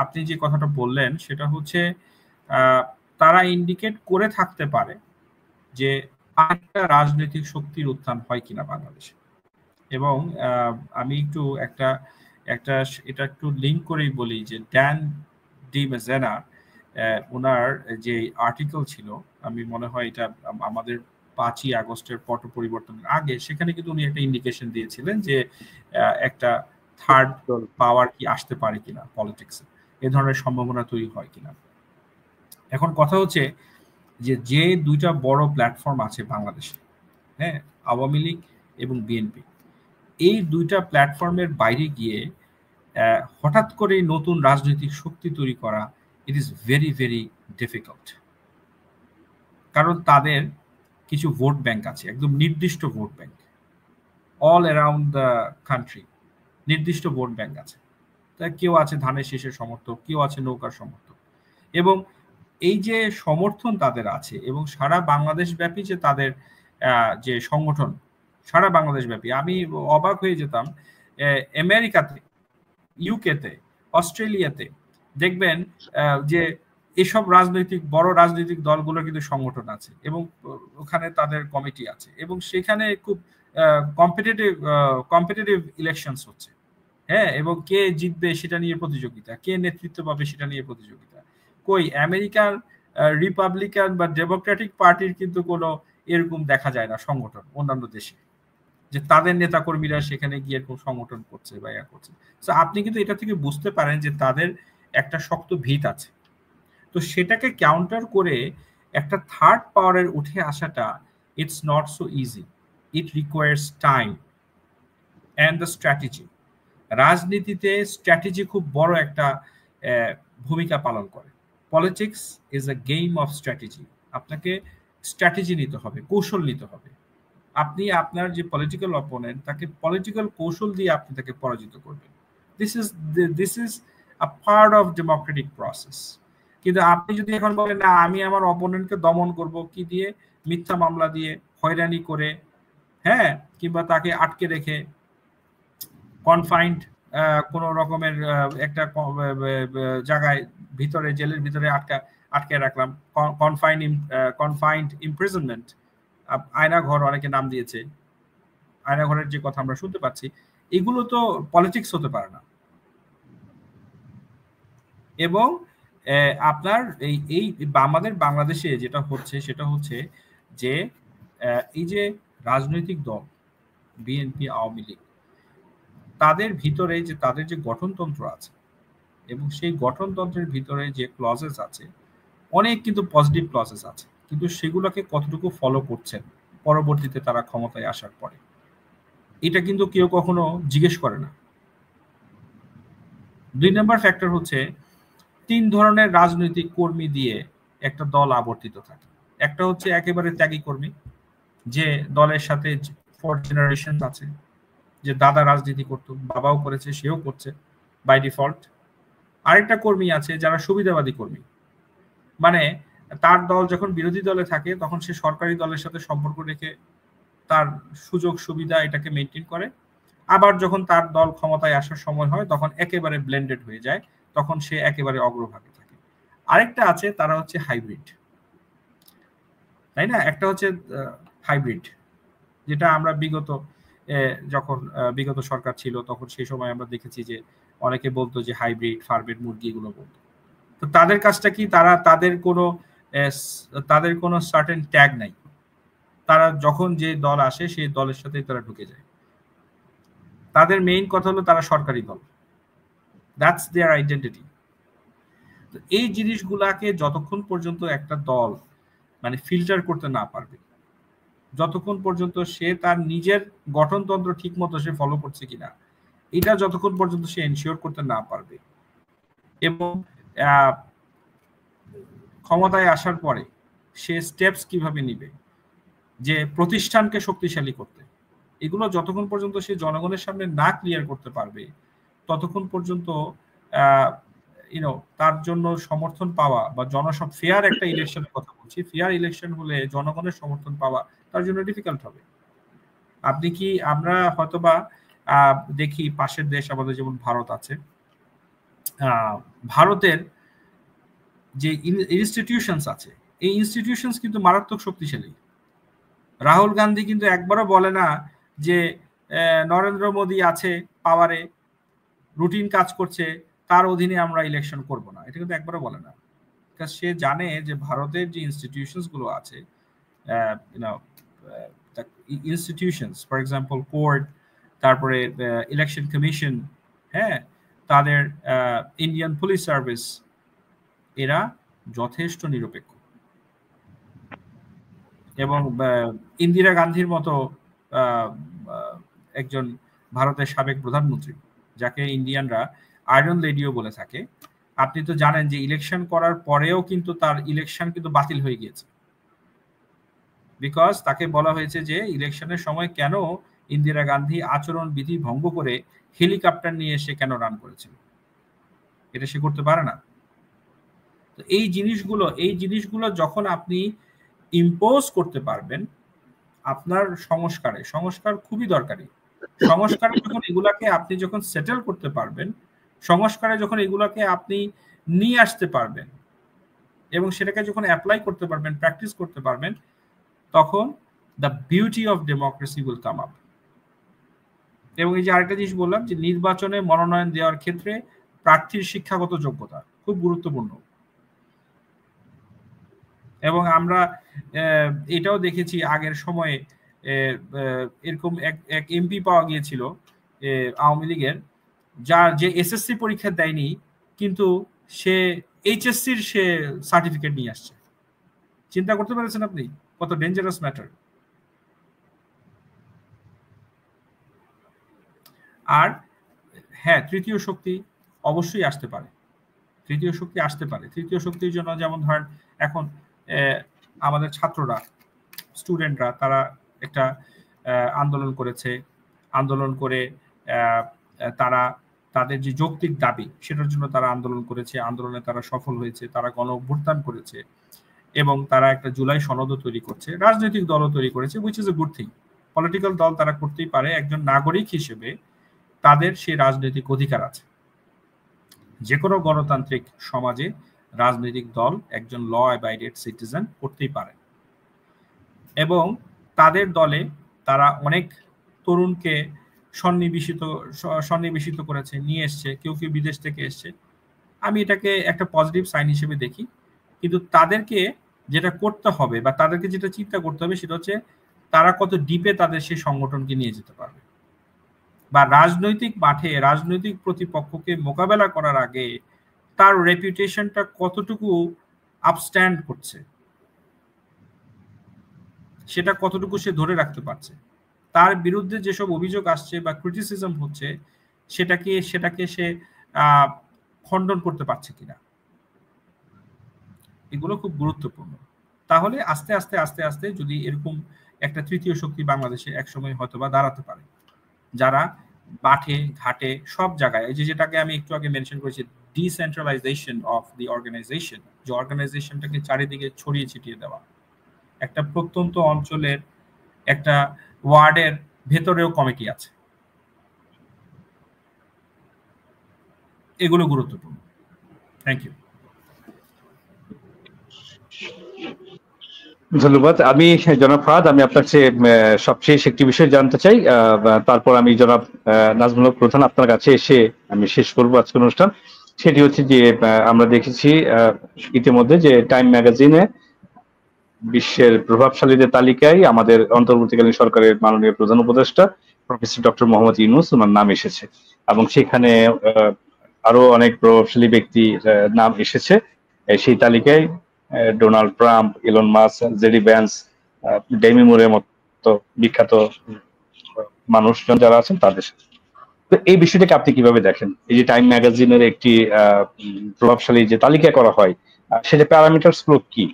আপনি যে কথাটা বললেন সেটা হচ্ছে তারা ইন্ডিকেট করে থাকতে পারে যে আরেকটা রাজনৈতিক শক্তির উত্থান হয় কিনা বাংলাদেশে। এবং আমি একটু এটা একটু লিঙ্ক করেই বলি যে ড্যান ডি মেজেনা, ওনার যে আর্টিকেল ছিল, আমি মনে হয় এটা আমাদের 5ই আগস্টের পট পরিবর্তনের আগে, সেখানে কিন্তু উনি একটা ইন্ডিকেশন দিয়েছিলেন যে একটা থার্ড পাওয়ার কি আসতে পারে কিনা পলিটিক্সে, এ ধরনের সম্ভাবনা তৈরি হয় কিনা। এখন কথা হচ্ছে যে দুইটা বড় প্ল্যাটফর্ম আছে বাংলাদেশে, হ্যাঁ, আওয়ামী লীগ এবং বিএনপি, এই দুইটা প্ল্যাটফর্মের বাইরে গিয়ে হঠাৎ করে নতুন রাজনৈতিক শক্তি তৈরি করা, it is very very difficult. কারণ তাদের কিছু ভোট ব্যাংক আছে, একদম নির্দিষ্ট vote bank, all around the country নির্দিষ্ট ভোট ব্যাংক আছে। তা কেউ আছে ধানের শীষের সমর্থক, কেউ আছে নৌকার সমর্থক। এবং এই যে সমর্থন তাদের আছে এবং সারা বাংলাদেশ ব্যাপী যে তাদের যে সংগঠন, সারা বাংলাদেশ ব্যাপী, আমি অবাক হয়ে যেতাম আমেরিকাতে, ইউকেতে, অস্ট্রেলিয়াতে দেখবেন যে এসব বড় রাজনৈতিক দলগুলোর কিন্তু সংগঠন আছে এবং ওখানে তাদের কমিটি আছে এবং সেখানে খুব কম্পিটিটিভ ইলেকশনস হচ্ছে। হ্যাঁ, এবং কে জিতবে সেটা নিয়ে প্রতিযোগিতা, কে নেতৃত্ব পাবে সেটা নিয়ে প্রতিযোগিতা। কই আমেরিকার রিপাবলিকান বা ডেমোক্রেটিক পার্টির কিন্তু কোনো এরকম দেখা যায় না সংগঠন অন্যান্য দেশে, যে তাদের নেতাকর্মীরা সেখানে গিয়ে এরকম সংগঠন করছে বা ইয়া করছে। তো আপনি কিন্তু এটা থেকে বুঝতে পারেন যে তাদের একটা শক্ত ভিত আছে। তো সেটাকে কাউন্টার করে একটা থার্ড পাওয়ারের উঠে আসাটা, it's not so easy, it requires time and the strategy. রাজনীতিতে স্ট্র্যাটেজি খুব বড় একটা ভূমিকা পালন করে। Politics is a game of strategy. আপনাকে স্ট্র্যাটেজি নিতে হবে, কৌশল নিতে হবে। আপনি আপনার যে পলিটিক্যাল অপোনেন্ট, তাকে পলিটিক্যাল কৌশল দিয়ে আপনি তাকে পরাজিত করবেন। This is a part of Democratic process. কিন্তু আপনি যদি এখন বলেন না আমি আমার অপোনেন্টকে দমন করব কি দিয়ে, মিথ্যা মামলা দিয়ে, হয়রানি করে, হ্যাঁ, কিংবা তাকে আটকে রেখে কনফাইন্ড কোন রকমের একটা জায়গায় ভিতরে, জেলের ভিতরে আটকে রাখলাম, কনফাইন্ড ইমপ্রিজনমেন্ট, আয়না ঘর অনেকে নাম দিয়েছে, আয়না ঘরের যে কথা আমরা শুনতে পাচ্ছি, এগুলো তো পলিটিক্স হতে পারে না। এবং আপনার এই আমাদের বাংলাদেশে যেটা হচ্ছে সেটা হচ্ছে যে এই যে রাজনৈতিক দল বিএনপি, আওয়ামী লীগ, তাদের ভিতরে যে তাদের যে গঠনতন্ত্র আছে এবং সেই গঠনতন্ত্রের ভিতরে যে ক্লজেস আছে, অনেক কিন্তু পজিটিভ ক্লজেস আছে, কিন্তু সেগুলোকে কতটুকু ফলো করছেন পরবর্তীতে তারা ক্ষমতায় আসার পরে, এটা কিন্তু কেউ কখনো জিজ্ঞেস করে না। 2 নম্বর ফ্যাক্টর হচ্ছে 3 ধরনের রাজনৈতিক কর্মী দিয়ে একটা দল আবর্তিত থাকে। একটা হচ্ছে একেবারে ত্যাগী কর্মী, যে দলের সাথে 4 জেনারেশন আছে, যে দাদা রাজনীতি করতো, বাবাও করেছে, সেও করছে বাই ডিফল্ট। আরেকটা কর্মী আছে যারা সুবিধাবাদী কর্মী, মানে তার দল যখন বিরোধী দলে থাকে তখন সে সরকারি দলের সাথে সম্পর্ক রেখে তার সুযোগ সুবিধা এটাকে মেনটেন করে, আবার যখন তার দল ক্ষমতায় আসার সময় হয় তখন একেবারে ব্লেন্ডেড হয়ে যায়, তখন সে একেবারে অগ্রভাগে থাকে। আরেকটা আছে, তারা হচ্ছে হাইব্রিড, তাই না? একটা হচ্ছে হাইব্রিড, যেটা আমরা যখন বিগত সরকার ছিল তখন সেই সময় আমরা দেখেছি যে অনেকে বলতো যে হাইব্রিড, ফার্মের মুরগি, এগুলো বলতো। তো তাদের কাজটা কি, তাদের কোনো সার্টেন ট্যাগ নাই, তারা যখন যে দল আসে সেই দলের সাথে তারা ঢুকে যায়। তাদের মেইন কথা হলো তারা সরকারি দল, দ্যাটস দেয়ার আইডেন্টিটি। এই জিনিসগুলাকে যতক্ষণ পর্যন্ত একটা দল মানে ফিল্টার করতে না পারবে, যতক্ষণ পর্যন্ত সে তার নিজের গঠনতন্ত্র ঠিক মতো সে ফলো করছে কিনা, এটা যতক্ষণ পর্যন্ত সে এনশিওর করতে না পারবে, এবং ক্ষমতায় আসার পরে সে স্টেপস কিভাবে নিবে যে প্রতিষ্ঠানকে শক্তিশালী করতে, এগুলো যতক্ষণ পর্যন্ত সে জনগণের সামনে না ক্লিয়ার করতে পারবে, ততক্ষণ পর্যন্ত তার জন্য সমর্থন পাওয়া বা ফেয়ার একটা ইলেকশনের কথা বলছি, ফেয়ার ইলেকশন হলে জনগণের সমর্থন পাওয়া তার জন্য ডিফিকাল্ট হবে। আমরা হয়তোবা দেখি পাশের দেশ আমাদের যেমন ভারত আছে, ভারতের যে ইনস্টিটিউশনস আছে, এই ইনস্টিটিউশনস কিন্তু মারাত্মক শক্তিশালী। রাহুল গান্ধী কিন্তু একবারও বলে না যে নরেন্দ্র মোদী আছে পাওয়ারে, রুটিন কাজ করছে, তার অধীনে আমরা ইলেকশন করব না, এটা কিন্তু একবারও বলে না। সে জানে যে ভারতের যে ইনস্টিটিউশনস গুলো আছে, ইনস্টিটিউশনস ফর এক্সাম্পল কোর্ট, তারপরে ইলেকশন কমিশন, হ্যাঁ, তাদের ইন্ডিয়ান পুলিশ সার্ভিস, এরা যথেষ্ট নিরপেক্ষ। এবং ইন্দিরা গান্ধীর মতো একজন ভারতের সাবেক প্রধানমন্ত্রী, যাকে ইন্ডিয়ানরা আয়রন লেডিও বলে থাকে, আপনি তো জানেন যে ইলেকশন করার পরেও কিন্তু তার ইলেকশন কিন্তু বাতিল হয়ে গিয়েছে, বিকজ তাকে বলা হয়েছে যে ইলেকশনের সময় কেন ইন্দিরা গান্ধী আচরণ বিধি ভঙ্গ করে হেলিকপ্টার নিয়ে এসে কেন রান করেছিল, এটা সে করতে পারে না। তো এই জিনিসগুলো যখন আপনি ইম্পোজ করতে পারবেন, আপনার সংস্কার খুবই দরকারি। সংস্কারে যখন এগুলাকে আপনি যখন সেটেল করতে পারবেন, সংস্কারে যখন এগুলাকে আপনি নিয়ে আসতে পারবেন এবং সেটাকে যখন অ্যাপ্লাই করতে পারবেন, প্র্যাকটিস করতে পারবেন, তখন the beauty of democracy will come up. এবং এই যে আরেকটা জিনিস বললাম যে নির্বাচনে মনোনয়ন দেওয়ার ক্ষেত্রে প্রার্থীর শিক্ষাগত যোগ্যতা খুব গুরুত্বপূর্ণ। এবং আমরা এটাও দেখেছি আগের সময়ে এরকম এক এমপি পাওয়া গিয়েছিল আওয়ামী লীগের, যে এসএসসি পরীক্ষা দেয়নি কিন্তু সে এইচএসসির সে সার্টিফিকেট নিয়ে আসছে। চিন্তা করতে পেরেছেন আপনি কত ডেঞ্জারাস ম্যাটার? আর হ্যাঁ, তৃতীয় শক্তি অবশ্যই আসতে পারে, তৃতীয় শক্তির জন্য যেমন ধরেন এখন আমাদের ছাত্ররা, স্টুডেন্টরা, তারা একটা আন্দোলন করেছে, আন্দোলন করে তারা তাদের যে যৌক্তিক দাবি সেটার জন্য তারা আন্দোলন করেছে, আন্দোলনে তারা সফল হয়েছে, তারা গণ অভ্যুত্থান করেছে, এবং তারা একটা জুলাই সনদও তৈরি করছে, রাজনৈতিক দলও তৈরি করেছে, which is a good thing. Political দল তারা করতেই পারে, একজন নাগরিক হিসেবে তাদের সেই রাজনৈতিক অধিকার আছে। যে কোনো গণতান্ত্রিক সমাজে রাজনৈতিক দল একজন ল অ্যাবাইডেড সিটিজেন করতেই পারে, এবং তাদের দলে তারা অনেক তরুণকে সন্নিবেশিত করেছে, নিয়ে এসছে, কেউ কেউ বিদেশ থেকে এসছে। আমি এটাকে একটা পজিটিভ সাইন হিসেবে দেখি। কিন্তু তাদেরকে যেটা করতে হবে বা তাদেরকে যেটা চিন্তা করতে হবে সেটা হচ্ছে তারা কত ডিপে তাদের সেই সংগঠনকে নিয়ে যেতে পারবে, বা রাজনৈতিক মাঠে রাজনৈতিক প্রতিপক্ষকে মোকাবেলা করার আগে তার রেপুটেশনটা কতটুকু আপস্ট্যান্ড করছে, সেটা কতটুকু সে ধরে রাখতে পারছে, তার বিরুদ্ধে যেসব অভিযোগ আসছে বা ক্রিটিসিজম হচ্ছে সেটাকে সে খণ্ডন করতে পারছে কিনা, এগুলো খুব গুরুত্বপূর্ণ। তাহলে আস্তে আস্তে আস্তে আস্তে যদি এরকম একটা তৃতীয় শক্তি বাংলাদেশে একসময় হয়তোবা দাঁড়াতে পারে, যারা মাঠে ঘাটে সব জায়গায়, এই যেটাকে আমি একটু আগে মেনশন করেছি, ডিসেন্ট্রালাইজেশন অফ দি অর্গানাইজেশন, যে অর্গানাইজেশনটাকে চারিদিকে ছড়িয়ে ছিটিয়ে দেওয়া, একটা প্রত্যন্ত অঞ্চলের একটা ওয়ার্ডের ভেতরেও কমিটি আছে, এগুলো গুরুত্বপূর্ণ। Thank you. ধন্যবাদ। আমি জনাব ফাহাদ, আমি আপনার কাছে সবশেষ একটি বিষয় জানতে চাই, তারপর আমি জনাব নাজমুল হক প্রধান আপনার কাছে এসে আমি শেষ করবো আজকের অনুষ্ঠান। সেটি হচ্ছে যে আমরা দেখেছি ইতিমধ্যে যে টাইম ম্যাগাজিনে বিশ্বের প্রভাবশালীদের তালিকায় আমাদের অন্তর্বর্তীকালীন সরকারের মাননীয় প্রধান উপদেষ্টা প্রফেসর ডক্টর মোহাম্মদ ইউনূস ওনার নাম এসেছে, এবং সেখানে আরো অনেক প্রভাবশালী ব্যক্তি নাম এসেছে সেই তালিকায়। Donald Trump, Elon Musk, JD Vance, Demi মুরের মতো বিখ্যাত মানুষজন যারা আছেন তাদের সাথে। তো এই বিষয়টাকে আপনি কিভাবে দেখেন? এই যে টাইম ম্যাগাজিনের একটি প্রভাবশালী যে তালিকা করা হয়, সেটা প্যারামিটারস গুলো কি,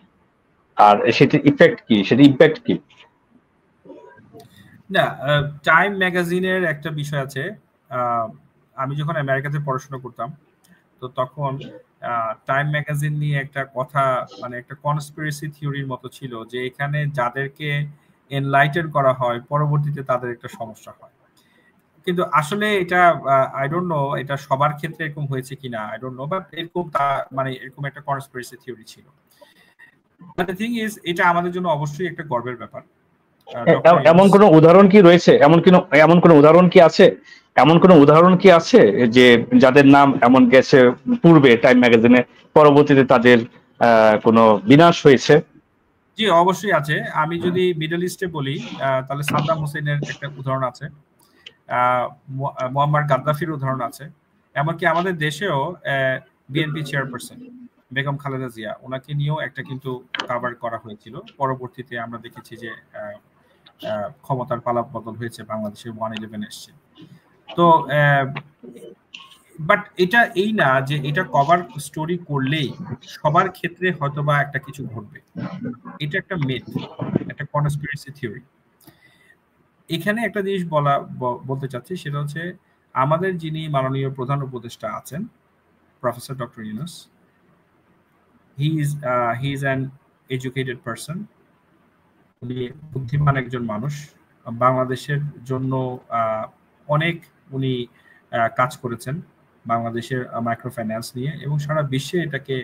আর সেটির ইফেক্ট কি, সেটির ইম্প্যাক্ট কি? না, টাইম ম্যাগাজিনের একটা বিষয় আছে। আমি যখন আমেরিকাতে পড়াশোনা করতাম, তো তখন টাইম ম্যাগাজিন নিয়ে একটা কথা, মানে একটা কনস্পিরেসি থিওরির মতো ছিল, যে এখানে যাদেরকে এনলাইটেন করা হয় পরবর্তীতে তাদের একটা সমস্যা হয়। কিন্তু আসলে এটা আই ডোন্ট নো এটা সবার ক্ষেত্রে এরকম হয়েছে কিনা, আই ডোন্ট নো, বাট এরকম মানে এরকম একটা কনস্পিরেসি থিওরি ছিল। বাট দ্য থিং ইজ, এটা আমাদের জন্য অবশ্যই একটা গর্বের ব্যাপার। এমন কোন উদাহরণ কি রয়েছে? এমন কোন উদাহরণ কি আছে? এমন কোন উদাহরণ কি আছে যে যাদের নাম এমন গেছে পূর্বে টাইম ম্যাগাজিনে, পরবর্তীতে তাদের কোনো বিনাশ হয়েছে? জি, অবশ্যই আছে। আমি যদি মিডল ইস্টে বলি, তাহলে সাদ্দাম হোসেনের একটা উদাহরণ আছে, মুয়াম্মার গাদ্দাফির উদাহরণ আছে, এমনকি আমাদের দেশেও বিএনপি চেয়ারপারসন বেগম খালেদা জিয়া, ওনাকে নিয়েও একটা কিন্তু কভার করা হয়েছিল। পরবর্তীতে আমরা দেখেছি যে ক্ষমতার পালাপ বদল হয়েছে, বাংলাদেশে 111 এসছে। তো বাট এটা এই না যে এটা কভার স্টোরি করলেই সবার ক্ষেত্রে হয়তোবা একটা কিছু ঘটবে। এটা একটা মিথ, একটা কনস্পিরেসি থিওরি। এখানে একটা জিনিস বলতে চাচ্ছি, সেটা হচ্ছে আমাদের যিনি মাননীয় প্রধান উপদেষ্টা আছেন, professor doctor Yunus, he is an educated person. উনি বুদ্ধিমান একজন মানুষ, বাংলাদেশের জন্য অনেক উনি কাজ করেছেন, বাংলাদেশের মাইক্রো ফাইন্যান্স নিয়ে, এবং সারা বিশ্বে এটাকে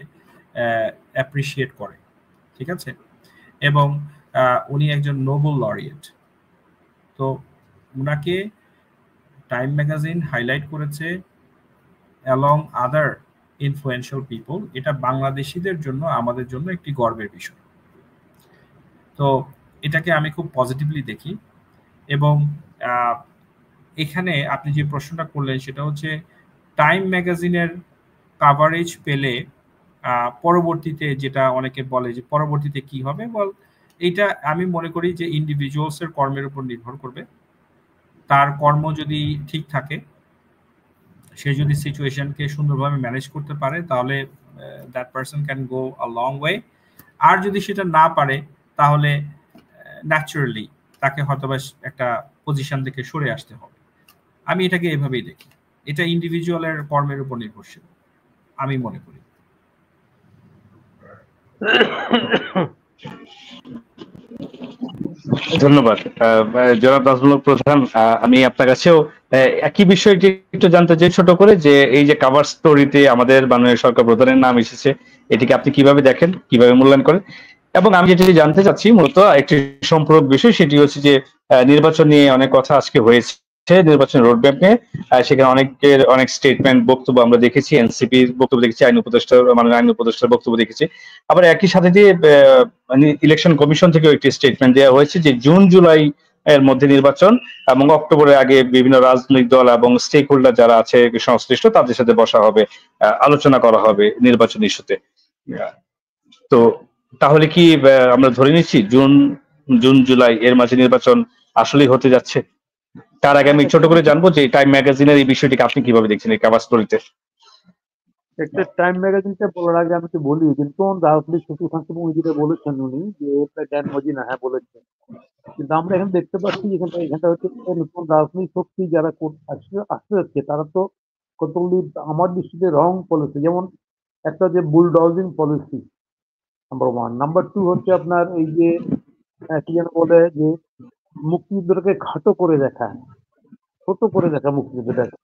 অ্যাপ্রিসিয়েট করে, ঠিক আছে। এবং উনি একজন নোবেল লরিয়েট। তো উনাকে টাইম ম্যাগাজিন হাইলাইট করেছে অ্যালং আদার ইনফ্লুয়েন্সিয়াল পিপল। এটা বাংলাদেশিদের জন্য, আমাদের জন্য একটি গর্বের বিষয়। তো এটাকে আমি খুব পজিটিভলি দেখি। এবং এখানে আপনি যে প্রশ্নটা করলেন সেটা হচ্ছে টাইম ম্যাগাজিনের কাভারেজ পেলে পরবর্তীতে, যেটা অনেকে বলে যে পরবর্তীতে কি হবে, বল এটা আমি মনে করি যে ইন্ডিভিজুয়ালসের কর্মের উপর নির্ভর করবে। তার কর্ম যদি ঠিক থাকে, সে যদি সিচুয়েশনকে সুন্দরভাবে ম্যানেজ করতে পারে, তাহলে that person can go a long way. আর যদি সেটা না পারে, তাহলে ন্যাচারালি তাকে হয়তোবা একটা পজিশন থেকে সরে আসতে হবে। আমি এটাকে এভাবেই দেখি, এটা ইন্ডিভিজুয়ালের কর্মের উপর নির্ভরশীল আমি মনে করি। ধন্যবাদ জনাব নাজমুল হক প্রধান। আমি আপনার কাছেও একই বিষয়টি একটু জানতে চাই ছোট করে, যে এই যে কাভার স্টোরিতে আমাদের মাননীয় সরকার প্রধানের নাম এসেছে, এটিকে আপনি কিভাবে দেখেন, কিভাবে মূল্যায়ন করেন? এবং আমি যেটি জানতে চাচ্ছি মূলত একটি সম্পূরক বিষয়, সেটি হচ্ছে যে নির্বাচন নিয়ে অনেক কথা আজকে হয়েছে, নির্বাচন রোডম্যাপ নিয়ে সেখানে অনেকের অনেক স্টেটমেন্ট, বক্তব্য আমরা দেখেছি, এনসিপির বক্তব্য দেখেছি, আইন উপদেষ্টা মানে আইন উপদেষ্টার বক্তব্য দেখেছি। আবার একই সাথে যে ইলেকশন কমিশন থেকেও একটি স্টেটমেন্ট দেওয়া হয়েছে যে জুন জুলাই এর মধ্যে নির্বাচন, এবং অক্টোবরের আগে বিভিন্ন রাজনৈতিক দল এবং স্টেক হোল্ডার যারা আছে সংশ্লিষ্ট তাদের সাথে বসা হবে, আলোচনা করা হবে নির্বাচন ইস্যুতে। তো তাহলে কি আমরা ধরে নিচ্ছি জুন জুন জুলাই এর মাঝে নির্বাচন আসলেই হতে যাচ্ছে? তার আগে আমি ছোট করে জানবো যে টাইম ম্যাগাজিনের এই বিষয়টিকে আপনি কিভাবে দেখছেন এই কাভার স্টোরিতে? একটা টাইম ম্যাগাজিনটা বলার আগে আমি একটু বলি, কিন্তু রাজনৈতিক শত্রু থাকতে উনি যেটা বলেছেন, উনি যে ড্যান মজিনা হ্যাঁ বলেছেন, কিন্তু আমরা এখানে দেখতে পাচ্ছি এখানটা হচ্ছে নতুন রাজনৈতিক শক্তি যারা আসতে আসতে যাচ্ছে, তারা তো কতগুলি আমার দৃষ্টিতে রং পলিসি, যেমন একটা যে bulldozing policy, number one. Number two হচ্ছে আপনার এই যে কি যেন বলে যে মুক্তিযুদ্ধটাকে খাটো করে দেখা, ছোট করে দেখা মুক্তিযুদ্ধটাকে,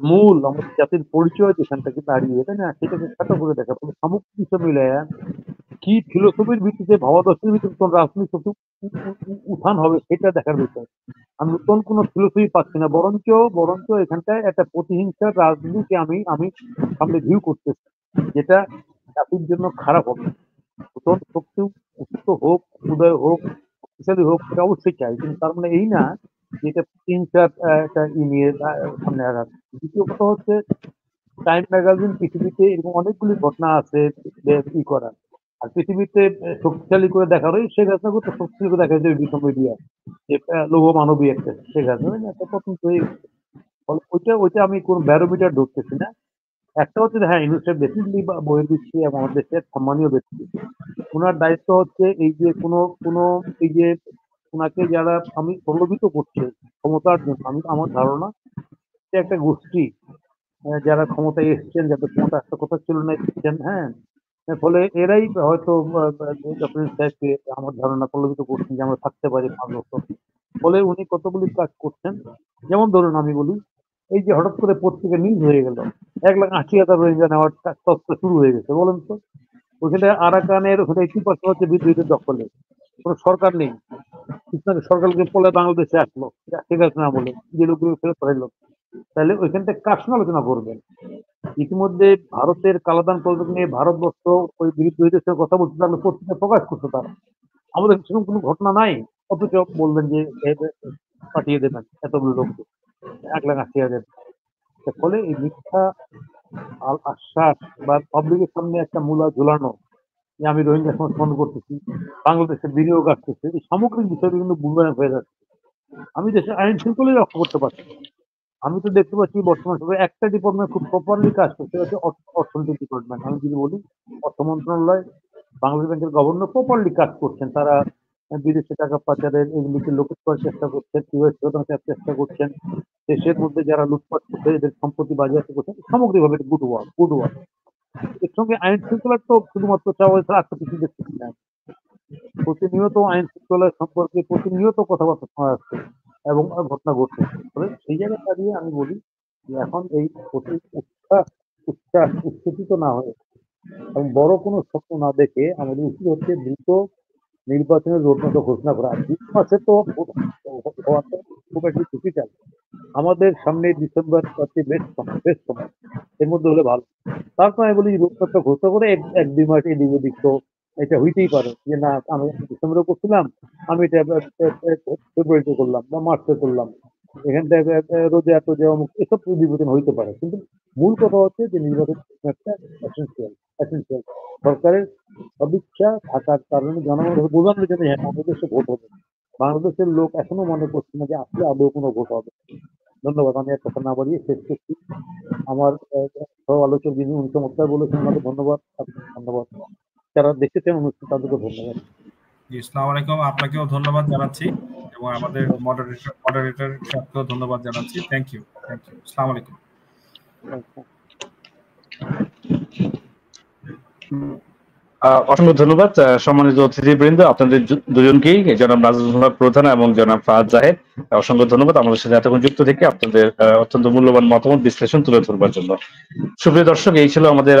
মূল আমাদের জাতির পরিচয় যেখান থেকে দাঁড়িয়ে, তাই না, সেটাকে খাটো করে দেখা, সামগ্রিক কিছু মিলে কি ফিলোসফির ভিত্তিতে, ভাবাদর্শের ভিত্তিতে কোন রাজনৈতিক শক্তি উত্থান হবে সেটা দেখার বিষয়। আমি নতুন কোনো ফিলোসফি পাচ্ছি না, বরঞ্চ বরঞ্চ এখানটায় একটা প্রতিহিংসার রাজনীতিকে আমি আমি সামনে ভিউ করতেছি, যেটা জাতির জন্য খারাপ হবে। নতুন শক্তি উচ্চ হোক, উদয় হোক, শক্তিশালী হোক, এটা অবশ্যই চাই, কিন্তু তার মানে এই না যে এটা প্রতিহিংসার একটা নিয়ে সামনে আগার। দ্বিতীয় কথা হচ্ছে টাইম ম্যাগাজিন পৃথিবীতে এরকম অনেকগুলি ঘটনা আছে ই করার, আর পৃথিবীতে শক্তিশালী করে দেখার, ওই শেখ হাসিনাকে তো শক্তিশালী করে দেখা যায় বিশ্ব মিডিয়া, যে লৌহ মানবী একটা শেখ হাসিনা, একটা প্রথম তো ফলে ওইটা ওইটা আমি কোন ব্যারোমিটার ধরতেছি না। একটা হচ্ছে যে হ্যাঁ ইউনুস বেসিকলি বইয়ের দিচ্ছি এবং আমাদের দেশের সম্মানীয় ব্যক্তি, ওনার দায়িত্ব হচ্ছে এই যে কোনো কোনো এই যে ওনাকে যারা আমি প্রলোভিত করছে ক্ষমতার জন্য, আমি আমার ধারণা যে একটা গোষ্ঠী যারা ক্ষমতায় এসছেন, যাদের ক্ষমতা একটা কথা ছিল না এসছেন, হ্যাঁ, ফলে এরাই হয়তো ডক্টর সাহেবকে আমার ধারণা প্রলোভিত করছেন যে আমরা থাকতে পারি 5 বছর। ফলে উনি কতগুলি কাজ করছেন, যেমন ধরুন আমি বলি, এই যে হঠাৎ করে পত্রিকা নিউজ হয়ে গেল 1,80,000 রোহিঙ্গা নেওয়ার তত্ত্ব শুরু হয়ে গেছে, বলেন তো ওখানে আরাকানের ওখানে 80% হচ্ছে বিদ্রোহীদের দখলে, কোনো সরকার নেই, সরকারকে বলে বাংলাদেশে আসলো ঠিক আছে না বলে, যে লোকগুলো ফেরত পাঠাইলো, তাহলে ওইখানটা কার সঙ্গে আলোচনা করবেন? ইতিমধ্যে ভারতের কালাদান প্রজেক্ট নিয়ে ভারতবর্ষ ওই বিরোধীদের সঙ্গে কথা বলতে, তাহলে পত্রিকা প্রকাশ করছে তারা, আমাদের সেরকম কোনো ঘটনা নাই, অথচ বলবেন যে পাঠিয়ে দেবেন এতগুলো লোককে 1,80,000। ফলে এই মিথ্যা আশ্বাস বা পাবলিকের সামনে একটা মূলা ঝুলানো যে আমি রোহিঙ্গা সমর্থন করতেছি, বাংলাদেশে বিনিয়োগ আসতেছে, এই সামগ্রিক বিষয়গুলো কিন্তু বুমেরাং হয়ে যাচ্ছে। আমি দেশের আইন শৃঙ্খলাই রক্ষা করতে পারছি। আমি তো দেখতে পাচ্ছি বর্তমান সময়ে একটা ডিপার্টমেন্ট খুব প্রপারলি কাজ করছে, হচ্ছে অর্থনৈতিক ডিপার্টমেন্ট। আমি যদি বলি অর্থ মন্ত্রণালয়, বাংলাদেশ ব্যাংকের গভর্নর প্রপারলি কাজ করছেন, তারা বিদেশে টাকা পাচারের এগুলিকে লোকেট করার চেষ্টা করছেন, কিভাবে করার চেষ্টা করছেন, দেশের মধ্যে যারা লুটপাট করছে এদের সম্পত্তি বাজেয়াপ্ত করছেন, সামগ্রিকভাবে গুড ওয়ার্ক গুড ওয়ার্ক। এর সঙ্গে আইন শৃঙ্খলার তো শুধুমাত্র চাওয়া হয়েছে, আর তো কিছু দেখতেছি না। প্রতিনিয়ত আইন শৃঙ্খলা সম্পর্কে প্রতিনিয়ত কথাবার্তা শোনা যাচ্ছে এবং ঘটনা ঘটছে। ফলে সেই জায়গায় দাঁড়িয়ে আমি বলি যে এখন এই উচ্ছ্বসিত না হয়ে এবং বড় কোনো স্বপ্ন না দেখে আমাদের উচিত হচ্ছে দ্রুত নির্বাচনের রোডম্যাপ ঘোষণা করা। 2 মাসে তো হওয়াটা খুব একটি ডিফিকাল্ট, আমাদের সামনে ডিসেম্বর হচ্ছে বেস্ট সময়, এর মধ্যে হলে ভালো। তারপর আমি বলি রোডম্যাপটা ঘোষণা করে 1-2 মাস এদিক ওদিক তো এটা হইতেই পারে, যে না আমি ডিসেম্বরে করছিলাম, আমি এটা ফেব্রুয়ারিতে করলাম বা মার্চে করলাম, এখানটা রোজা টোজা অমুক এসব পরিবর্তন হইতে পারে, কিন্তু মূল কথা হচ্ছে যে নির্বাচন একটা এসেন্সিয়াল সরকারের সদিচ্ছা থাকার কারণে জনগণকে বোঝানোর জন্য হ্যাঁ বাংলাদেশে ভোট হবে। বাংলাদেশের লোক এখনো মনে করছে না যে আসলে আদৌ কোনো ভোট হবে। ধন্যবাদ, আমি আর কথা না বাড়িয়ে শেষ করছি। আমার সহ আলোচক যিনি উনি চমৎকার বলেছেন, ওনাকে ধন্যবাদ। ধন্যবাদ যারা দেখেছেন অনুষ্ঠান, তাদেরকে ধন্যবাদ। জি, আসসালামু আলাইকুম, আপনাকেও ধন্যবাদ জানাচ্ছি এবং আমাদের মডারেটর সাহেবকেও ধন্যবাদ জানাচ্ছি। Thank you. আসসালামু আলাইকুম। অসংখ্য ধন্যবাদ সম্মানিত অতিথিবৃন্দ, আপনাদের দুজনকেই, জনাব নাজমুল হক প্রধান এবং জনাব ফাহাদ জাহেদ। অসংখ্য ধন্যবাদ আমাদের সাথে এতক্ষণ যুক্ত থেকে আপনাদের অত্যন্ত মূল্যবান মতামত বিশ্লেষণ তুলে ধরবার জন্য। সুপ্রিয় দর্শক, এই ছিল আমাদের